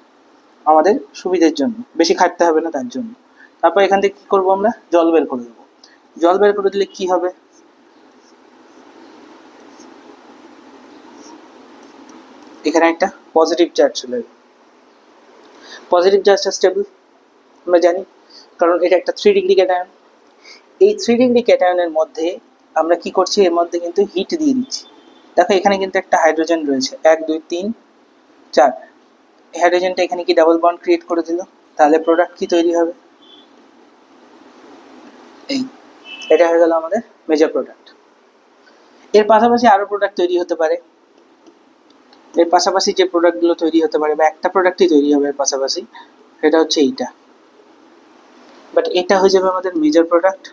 আমাদের সুবিধের জন্য, বেশি খাটতে হবে না তার জন্য। তারপর এখান থেকে কি করবো আমরা? জল বের করে দেবো। জল বের করে দিলে কি হবে? এখানে একটা পজিটিভ চার্জ চলে যাবে। পজিটিভ চার্জটা স্টেবল আমরা জানি, কারণ এটা একটা 3 ডিগ্রি ক্যাটায়ন। এই 3 ডিগ্রি ক্যাটায়নের মধ্যে আমরা কি করছি? এর মধ্যে কিন্তু হিট দিয়ে দিচ্ছি। দেখো এখানে কিন্তু একটা হাইড্রোজেন রয়েছে, 1 2 3 4। এই হাইড্রোজেনটা এখানে কি ডাবল বন্ড ক্রিয়েট করে দিল, তাহলে প্রোডাক্ট কি তৈরি হবে? এই এটা হয়ে গেল আমাদের মেজর প্রোডাক্ট। এর পাশাপাশি আরো প্রোডাক্ট তৈরি হতে পারে। এর পাশাপাশি যে প্রোডাক্টগুলো তৈরি হতে পারে, বা একটা প্রোডাক্টই তৈরি হবে এর পাশাপাশি, সেটা হচ্ছে এইটা। বাট এটা হয়ে যাবে আমাদের মেজর প্রোডাক্ট।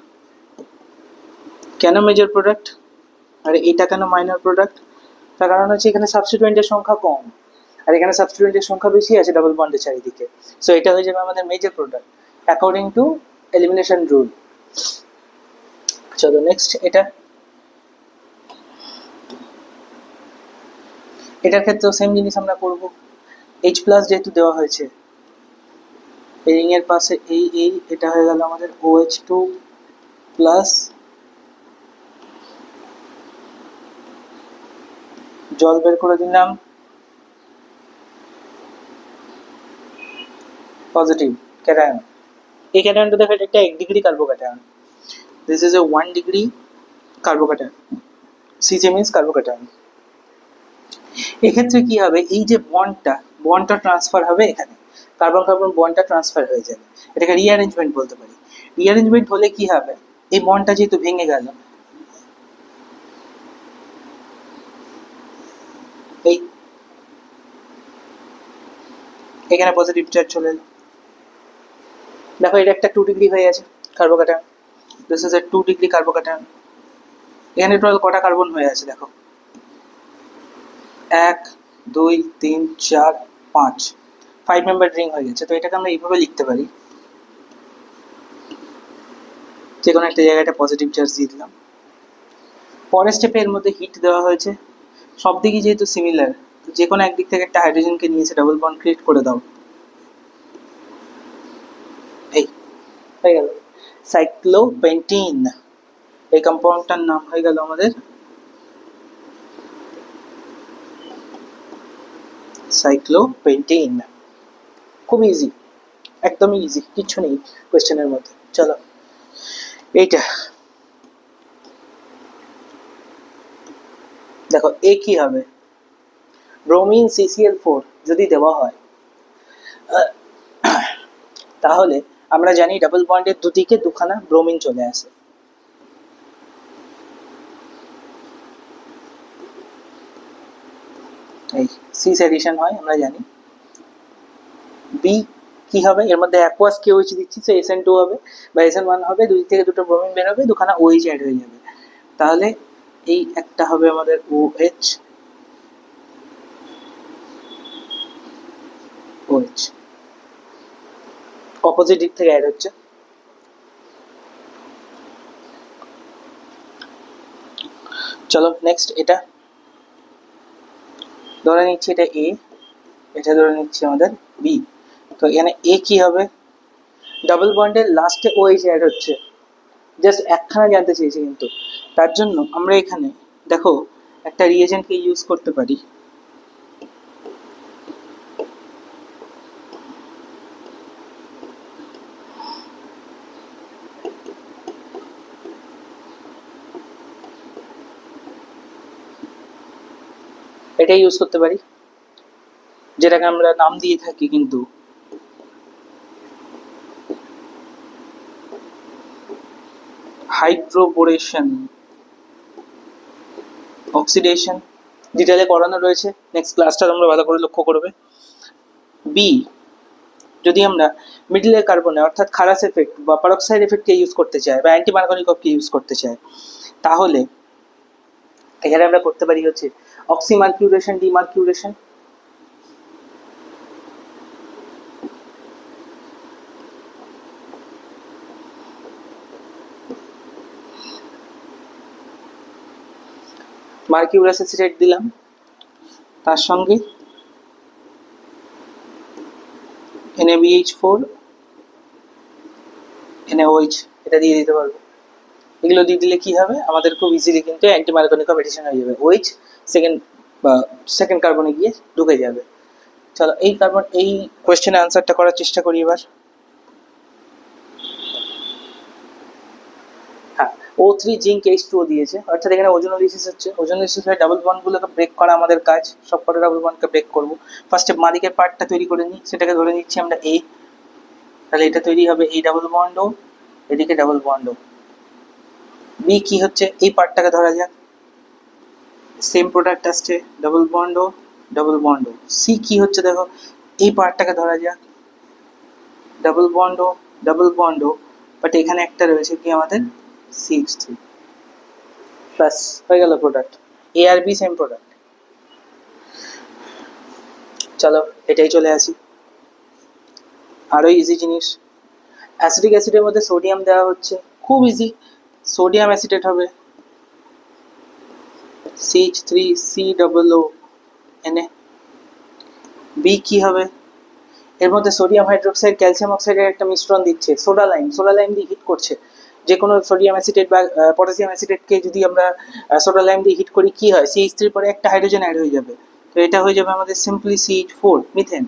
কেন মেজর প্রোডাক্ট আর এটা কেন মাইনর প্রোডাক্ট? তার কারণ হচ্ছে এখানে সাবস্টিটুয়েন্টের সংখ্যা কম, আর এখানে সাবস্টিটুয়েন্টের সংখ্যা বেশি আছে ডাবল বন্ডের চারিদিকে। সো এটা হয়ে যাবে আমাদের major product according to elimination rule. চলো নেক্সট, এটার ক্ষেত্রেও সেম জিনিস আমরা করব। H+ যেহেতু দেওয়া হয়েছে, এই রিং এর পাশে এই এটা হয়ে গেল আমাদের OH2+। জল বের করে দিলাম, পজিটিভ ক্যাটায়ন। এই ক্যাটায়নটা দেখো, এটা একটা 1 degree carbocation. This is a 1 degree carbocation. Cj means carbocation. এক্ষেত্রে কি হবে? এই যে বন্ডটা ট্রান্সফার হবে, এখানে কার্বন কার্বন বন্ডটা ট্রান্সফার হয়ে যাবে। এটাকে রিঅ্যারেঞ্জমেন্ট বলতে পারি। রিঅ্যারেঞ্জমেন্ট হলে কি হবে? এই বন্ডটা যেহেতু ভেঙে গেল, এই এখানে পজিটিভ চার্জ চলে এলো। দেখো এটা একটা 2 ডিগ্রি হয়ে আছে carbocation. This is a 2 degree carbocation. এখানে টোটাল কটা কার্বন হয়ে আছে দেখো, 1 2 3 4 5, 5 মেম্বার রিং হয়ে গেছে। তো এটাকে আমরা এইভাবে লিখতে পারি, যে কোনো একটা জায়গায় একটা পজিটিভ চার্জ দিয়ে দিলাম। পরের স্টেপে এর মধ্যে হিট দেওয়া হয়েছে, সব দিকই যেহেতু সিমিলার, যে কোনো একদিক থেকে একটা হাইড্রোজেনকে নিয়েছে ডাবল বন্ড ক্রিয়েট করে দাও, এই হয়ে গেল সাইক্লোপেন্টিন। এই কম্পাউন্ডটার নাম হয়ে গেল আমাদের সাইক্লোপেন্টিন। খুব ইজি, একদমই ইজি, কিচ্ছু নেই কোয়েশ্চেনের মধ্যে। চলো এইটা দেখো, এ কি হবে, ব্রোমিন CCl4 যদি দেওয়া হয় তাহলে আমরা জানি ডাবল বন্ডের দুদিকে দুখানা ব্রোমিন চলে আসে। এই সিস এডিশন হয় আমরা জানি। বি কি হবে, এর মধ্যে অ্যাকোয়াস KOH দিচ্ছি, তো SN2 হবে বা SN1 হবে, দুই থেকে দুটো ব্রোমিন বের হবে, দুখানা OH অ্যাড হয়ে যাবে। তাহলে এই একটা হবে আমাদের OH, অপোজিট দিক থেকে অ্যাড হচ্ছে। চলো নেক্সট, এটা ধরে নিচ্ছি এটা A, এটা ধরে নিচ্ছি আমাদের B। তো এখানে A কি হবে, ডাবল বন্ডের লাস্টে OH অ্যাড হচ্ছে, জাস্ট একখানা জানতে চেয়েছি, কিন্তু তার জন্য আমরা এখানে দেখো একটা রিয়েজেন্টকে ইউজ করতে পারি। এটাই ইউজ করতে পারি, যেটাকে আমরা নাম দিয়ে থাকি কিন্তু হাইড্রোবোরেশন অক্সিডেশন, ডিটেলে করানো রয়েছে, নেক্সট ক্লাসটা তোমরা ভালো করে লক্ষ্য করবে। বি যদি আমরা মিডলের কার্বনে অর্থাৎ খারাস এফেক্ট বা পারক্সাইড এফেক্টকে ইউজ করতে চাই বা অ্যান্টিমার্কনিকভকে ইউজ করতে চাই, তাহলে এখানে আমরা করতে পারি হচ্ছে অক্সিমার্কিউরেশন, ডিমার্কিউরেশন। মার্কিউরাস অ্যাসিটেট দিলাম, তার সঙ্গে NaBH4 NaOH এটা দিয়ে দিতে পারবো। এগুলো দিয়ে দিলে কি হবে, আমাদের খুব ইজিলি কিন্তু অ্যান্টিমার্কনিকভ এডিশন হয়ে যাবে, OH সেকেন্ড কার্বনে গিয়ে ঢুকে যাবে। চলো এই কোয়েশ্চেনের আনসারটা করার চেষ্টা করি এবার। হ্যাঁ, O3 জিঙ্ক H2O দিয়েছে, অর্থাৎ এখানে ওজোনোলিসিস হচ্ছে। ওজোনোলিসিস হয় ডাবল বন্ডগুলোকে ব্রেক করা আমাদের কাজ, সব কটা ডাবল বন্ডকে ব্রেক করবো। ফার্স্টে মাদিকের পার্টটা তৈরি করে নিই, সেটাকে ধরে নিচ্ছি আমরা A, তাহলে এটা তৈরি হবে এই ডাবল বন্ড ও, এদিকে ডাবল বন্ড ও। বি কি হচ্ছে, এই পার্টটাকে ধরা যাক, সেম প্রোডাক্ট আসছে, double bond O double bond O. C কি হচ্ছে দেখো, এই পার্টটাকে ধরা যাক, double bond O double bond O, but এখানে একটা রয়েছে কি আমাদের CH3, প্লাস হয়ে গেল প্রোডাক্ট। A আর B সেম প্রোডাক্ট। চলো এটাই চলে আসি, আরো ইজি জিনিস। অ্যাসিডিক অ্যাসিডের মধ্যে সোডিয়াম দেওয়া হচ্ছে, খুব ইজি, সোডিয়াম অ্যাসিটেট হবে CH3COO Na। বি কি হবে, এর মধ্যে সোডিয়াম হাইড্রোক্সাইড ক্যালসিয়াম অক্সাইডের একটা মিশ্রণ দিচ্ছে, সোডা লাইম দিয়ে হিট করছে। যে কোনো সোডিয়াম অ্যাসিটেট বা পটাশিয়াম অ্যাসিটেটকে যদি আমরা সোডা লাইম দিয়ে হিট করি, কি হয়, CH3 পরে একটা হাইড্রোজেন অ্যাড হয়ে যাবে, তো এটা হয়ে যাবে আমাদের সিম্পলি CH4 মিথেন।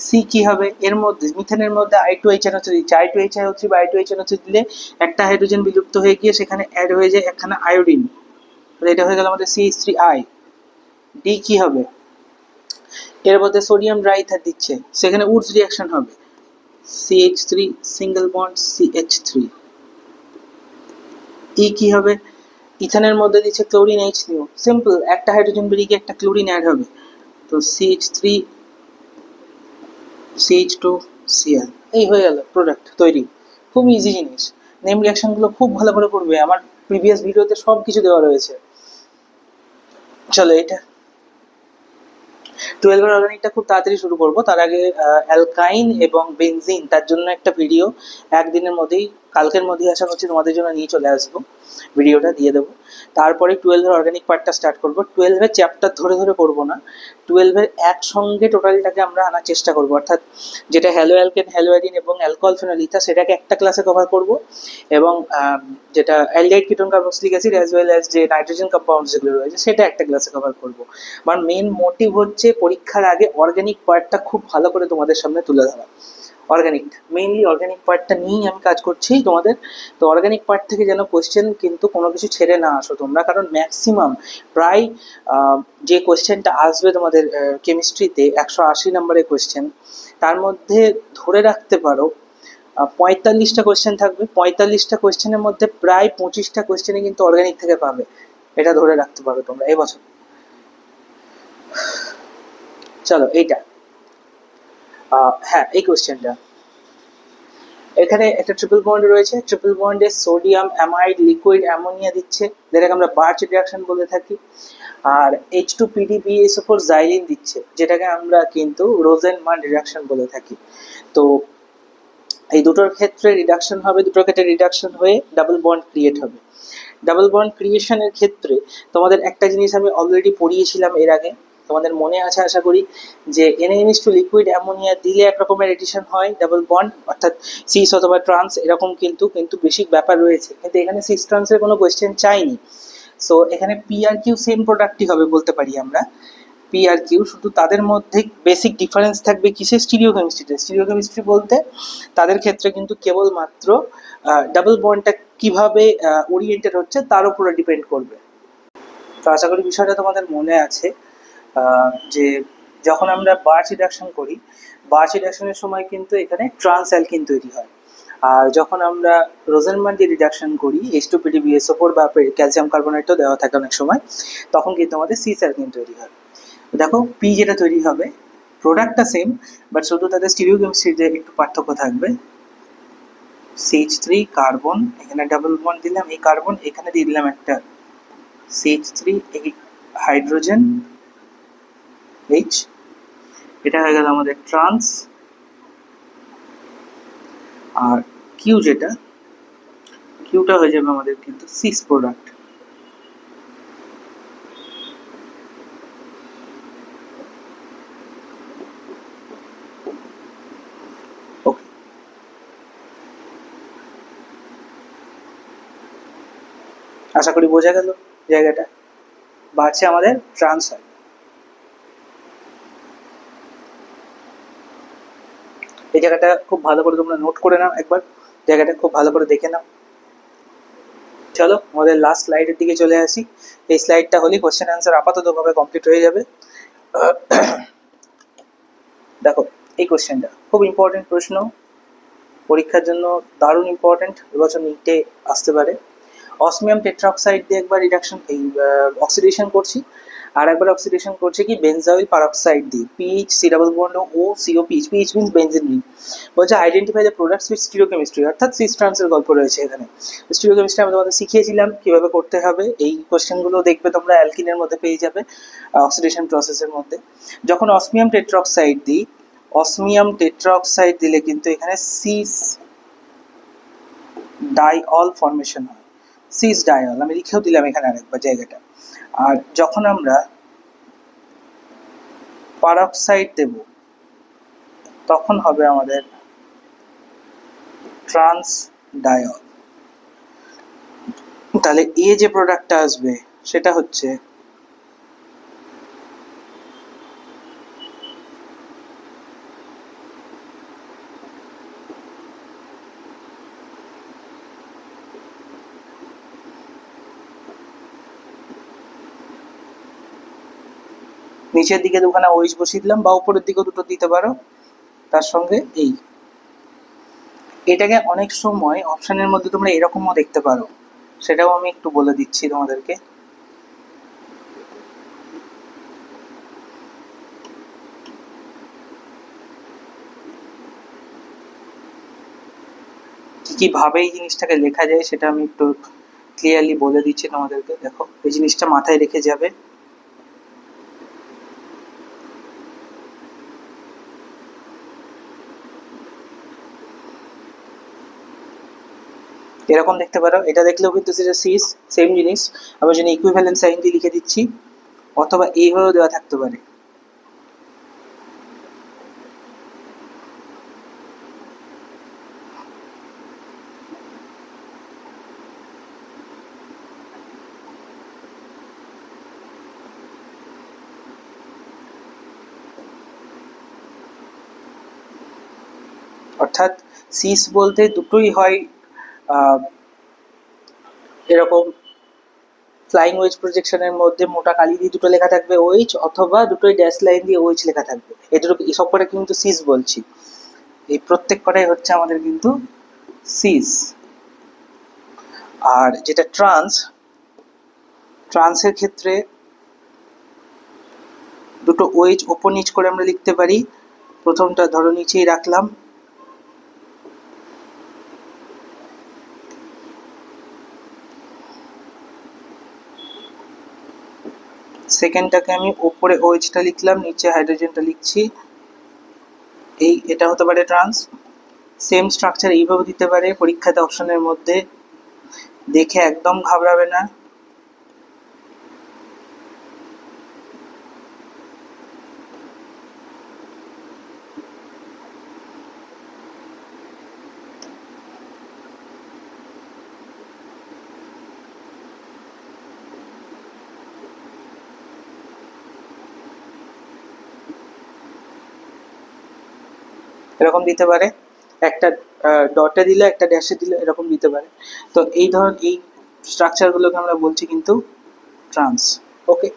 সি কি হবে, এর মধ্যে মিথেনের মধ্যে I2HNO3 দিচ্ছে, I2HNO3 বা I2HNO3 দিলে একটা হাইড্রোজেন বিলুপ্ত হয়ে গিয়ে সেখানে অ্যাড হয়ে যায় একখানা আয়োডিন, তাহলে এটা হয়ে গেল আমাদের CH3I। ডি কি হবে, এর মধ্যে সোডিয়াম ড্রাইথার দিচ্ছে, সেখানে উডস রিঅ্যাকশন হবে, CH3 সিঙ্গেল বন্ড CH3। ই কি হবে, ইথানের মধ্যে দিচ্ছে ক্লোরিন H3O, সিম্পল, একটা হাইড্রোজেন বেরিয়ে গিয়ে একটা ক্লোরিন অ্যাড হবে, তো CH3 CH2Cl, এই হয়ে গেল প্রোডাক্ট তৈরি। খুব ইজি জিনিস, নেম রিঅ্যাকশনগুলো খুব ভালো করে করবে, আমার প্রিভিয়াস ভিডিওতে সব কিছু দেওয়া রয়েছে। চলো এটা টুয়েলভের অর্গানিকটা খুব তাড়াতাড়ি শুরু করব, তার আগে অ্যালকাইন এবং বেনজিন তার জন্য একটা ভিডিও একদিনের মধ্যেই, কালকের মধ্যেই আশা করছি তোমাদের জন্য নিয়ে চলে আসবো, ভিডিওটা দিয়ে দেবো। তারপরে টুয়েলভের অর্গানিক পার্টটা স্টার্ট করবো। টুয়েলভের চ্যাপ্টার ধরে ধরে করবো না, টুয়েলভের একসঙ্গে টোটালটাকে আমরা আনার চেষ্টা করবো, অর্থাৎ যেটা হ্যালো অ্যালকেন, হ্যালো অ্যাডিন এবং অ্যালকোহল ফেনল ইথার সেটাকে একটা ক্লাসে কভার করব, এবং যেটা aldehyde ketone carboxylic acid as well as যে নাইট্রোজেন কম্পাউন্ডস যেগুলো রয়েছে সেটা একটা ক্লাসে কভার করব। আমার মেন মোটিভ হচ্ছে পরীক্ষার আগে অর্গানিক পার্টটা খুব ভালো করে তোমাদের সামনে তুলে ধরা। অর্গানিকটা মেইনলি অর্গানিক পার্টটা নিয়েই আমি কাজ করছি তোমাদের। তো অর্গানিক পার্ট থেকে যেন কোয়েশ্চেন কিন্তু কোনো কিছু ছেড়ে না আসো তোমরা, কারণ ম্যাক্সিমাম প্রায় যে কোয়েশ্চেনটা আসবে তোমাদের কেমিস্ট্রিতে 180 নম্বরের কোয়েশ্চেন, তার মধ্যে ধরে রাখতে পারো 45টা কোয়েশ্চেন থাকবে। 45টা কোয়েশ্চেনের মধ্যে প্রায় 25টা কোয়েশ্চেনে কিন্তু অর্গানিক থেকে পাবে, এটা ধরে রাখতে পারো তোমরা এবছর। চলো এইটা, হ্যাঁ এই কোয়েশ্চেনটা, এখানে একটা ট্রিপল বন্ড রয়েছে, ট্রিপল বন্ডে সোডিয়াম অ্যামাইড লিকুইড অ্যামোনিয়া দিচ্ছে, যেটাকে আমরা বার্চ রিঅ্যাকশন বলে থাকি, আর H2PDBSO4 জাইলিন দিচ্ছে, যেটাকে আমরা কিন্তু রোজেনমান রিঅ্যাকশন বলে থাকি। তো এই দুটোর ক্ষেত্রে রিডাকশন হবে, দুটোর ক্ষেত্রে রিডাকশন হয়ে ডাবল বন্ড ক্রিয়েট হবে। ডাবল বন্ড ক্রিয়েশনের ক্ষেত্রে তোমাদের একটা জিনিস আমি অলরেডি পড়িয়েছিলাম এর আগে, তোমাদের মনে আছে আশা করি, যে NaNH2 লিকুইড অ্যামোনিয়া দিলে এক রকমের এডিশন হয় ডাবল বন্ড, অর্থাৎ সিস অথবা ট্রান্স এরকম কিন্তু বেশি ব্যাপার রয়েছে, কিন্তু এখানে সিস ট্রান্সের কোনো কোয়েশ্চেন চাইনি। সো এখানে পি আর কিউ সেম প্রোডাক্টই হবে বলতে পারি আমরা, পি আর কিউ, শুধু তাদের মধ্যে বেসিক ডিফারেন্স থাকবে কিসের, স্টিরিওকেমিস্ট্রিতে। স্টিরিওকেমিস্ট্রি বলতে তাদের ক্ষেত্রে কিন্তু কেবলমাত্র ডাবল বন্ডটা কিভাবে ওরিয়েন্টেড হচ্ছে তার উপরে ডিপেন্ড করবে। তো আশা করি বিষয়টা তোমাদের মনে আছে, যে যখন আমরা বার্চ রিডাকশন করি, বার্চ রিডাকশনের সময় কিন্তু এখানে ট্রান্স অ্যালকিন তৈরি হয়, আর যখন আমরা রোজেনমান দিয়ে রিডাকশন করি H2PDBSO4 বা ক্যালসিয়াম কার্বনেটও দেওয়া থাকে অনেক সময়, তখন কিন্তু আমাদের সিস অ্যালকিন তৈরি হয়। দেখো পি যেটা তৈরি হবে প্রোডাক্টটা সেম, বাট শুধু তাদের স্টিরিওকেমিস্ট্রিতে একটু পার্থক্য থাকবে। CH3 কার্বন, এখানে ডাবল বন্ড দিলাম, এই কার্বন এখানে দিয়ে দিলাম একটা CH3, এই হাইড্রোজেন H, এটা হয়ে গেল আমাদের ট্রান্স, আর কিউ যেটা, কিউটা হয়ে যাবে আমাদের কিন্তু সিস প্রোডাক্ট। ওকে, আশা করি বোঝা গেল জায়গাটা। বাড়ছে আমাদের ট্রান্স হয়, এই জায়গাটা খুব ভালো করে তোমরা নোট করে নাও, একবার জায়গাটা খুব ভালো করে দেখে নাও। চলো আমাদের লাস্ট স্লাইডের দিকে চলে আসি, এই স্লাইডটা হলেই কোশ্চেন অ্যান্সার আপাততভাবে কমপ্লিট হয়ে যাবে। দেখো এই কোশ্চেনটা খুব ইম্পর্টেন্ট প্রশ্ন, পরীক্ষার জন্য দারুণ ইম্পর্টেন্ট, এবছর নিটে আসতে পারে। অসমিয়াম টেট্রাঅক্সাইড দিয়ে একবার রিডাকশন, এই অক্সিডেশন করছি, আর একবার অক্সিডেশন করছে কি বেনজাইল পারঅক্সাইড দিয়ে, PH C double bond O CO PH, PH means benzene ring. বলছে identify the products with stereochemistry, অর্থাৎ সিস ট্রান্সের গল্প রয়েছে এখানে। স্টিরিওকেমিস্ট্রি আমি তোমাদের শিখিয়েছিলাম কিভাবে করতে হবে, এই কোশ্চেনগুলো দেখবে তোমরা অ্যালকিনের মধ্যে পেয়ে যাবে, অক্সিডেশন প্রসেসের মধ্যে। যখন অসমিয়াম টেট্রাঅক্সাইড দিই, অসমিয়াম টেট্রাঅক্সাইড দিলে কিন্তু এখানে সিস ডাইঅল ফর্মেশন হয়, সিস ডাইঅল আমি লিখেও দিলাম এখানে আরেকবার জায়গাটা। আর যখন আমরা পারঅক্সাইড দেব তখন হবে আমাদের ট্রান্স ডাইঅল। তাহলে এ যে প্রোডাক্টটা আসবে সেটা হচ্ছে নিচের দিকে দুখানা ওইচ বসিয়ে দিলাম, বা উপরের দিকেও দুটো দিতে পারো, তার সঙ্গে এই, এটাকে অনেক সময় অপশনের মধ্যে তোমরা এরকমও দেখতে পারো, সেটাও আমি একটু বলে দিচ্ছি তোমাদেরকে। কিভাবে এই জিনিসটাকে লেখা যায় সেটা আমি একটু ক্লিয়ারলি বলে দিচ্ছি তোমাদেরকে। দেখো এই জিনিসটা মাথায় রেখে যাবে, এরকম দেখতে পারো, এটা দেখলেও কিন্তু সেটা সিস, সেম জিনিস। আমি জন্য ইকুইভ্যালেন্ট সাইন দিয়ে লিখে দিচ্ছি, অথবা এইভাবেও দেওয়া থাকতে পারে। অর্থাৎ সিস বলতে দুটোই হয়, এরকম ফ্লাইং ওয়েজ প্রজেকশনের মধ্যে মোটা কালি দিয়ে দুটো লেখা থাকবে ওয়েজ, অথবা দুটোই ড্যাশ লাইন দিয়ে ওয়েজ লেখা থাকবে। এই দুটো সব কটা কিন্তু সিস বলছি, এই প্রত্যেক কটাই হচ্ছে আমাদের কিন্তু সিস। আর যেটা ট্রান্সের ক্ষেত্রে দুটো ওয়েজ ওপর নিচ করে আমরা লিখতে পারি। প্রথমটা ধরো নিচেই রাখলাম, সেকেন্ডটাকে আমি ওপরে ওয়েজটা লিখলাম, নিচে হাইড্রোজেনটা লিখছি, এটা হতে পারে ট্রান্স। সেম স্ট্রাকচার এইভাবে দিতে পারে পরীক্ষাতে অপশনের মধ্যে, দেখে একদম ঘাবড়াবে না। এরকম দিতে পারে, একটা ডটে দিলে একটা ড্যাশে দিলে এরকম দিতে পারে। তো এই স্ট্রাকচারগুলোকে আমরা বলছি কিন্তু ট্রান্স। ওকে,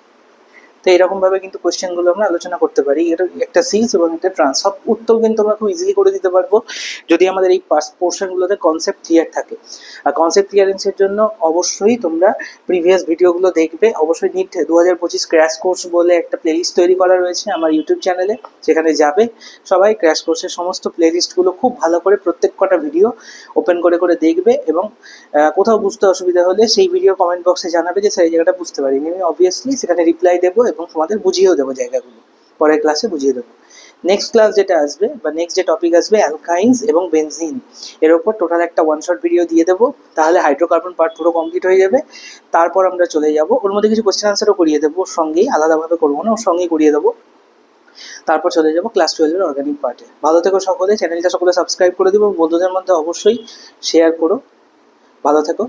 তো এরকমভাবে কিন্তু কোয়েশ্চেনগুলো আমরা আলোচনা করতে পারি। এটা একটা সিস এবং একটা ট্রান্স, সব উত্তর কিন্তু আমরা খুব ইজিলি করে দিতে পারবো যদি আমাদের এই পোর্শনগুলোতে কনসেপ্ট ক্লিয়ার থাকে। আর কনসেপ্ট ক্লিয়ারেন্সের জন্য অবশ্যই তোমরা প্রিভিয়াস ভিডিওগুলো দেখবে। অবশ্যই নিট 2025 ক্র্যাশ কোর্স বলে একটা প্লেলিস্ট তৈরি করা রয়েছে আমার ইউটিউব চ্যানেলে, সেখানে যাবে সবাই, ক্র্যাশ কোর্সের সমস্ত প্লেলিস্টগুলো খুব ভালো করে প্রত্যেক কটা ভিডিও ওপেন করে করে দেখবে, এবং কোথাও বুঝতে অসুবিধা হলে সেই ভিডিও কমেন্ট বক্সে জানাবে যে স্যার এই জায়গাটা বুঝতে পারিনি। আমি অবভিয়াসলি সেখানে রিপ্লাই দেবো এবং তোমাদের বুঝিয়েও দেবো জায়গাগুলো, পরের ক্লাসে বুঝিয়ে দেবো। নেক্সট ক্লাস যেটা আসবে বা নেক্সট যে টপিক আসবে অ্যালকাইন্স এবং বেনজিন, এর ওপর টোটাল একটা ওয়ান শট ভিডিও দিয়ে দেবো, তাহলে হাইড্রোকার্বন পার্ট পুরো কমপ্লিট হয়ে যাবে। তারপর আমরা চলে যাব, ওর মধ্যে কিছু কোয়েশ্চেন আনসারও করিয়ে দেবো ওর সঙ্গেই, আলাদাভাবে করবো না, ওর সঙ্গেই করিয়ে দেবো। তারপর চলে যাবো ক্লাস 12-এর অর্গানিক পার্টে। ভালো থেকো সকলে, চ্যানেলটা সকলে সাবস্ক্রাইব করে দেবো, বন্ধুদের মধ্যে অবশ্যই শেয়ার করো। ভালো থেকো।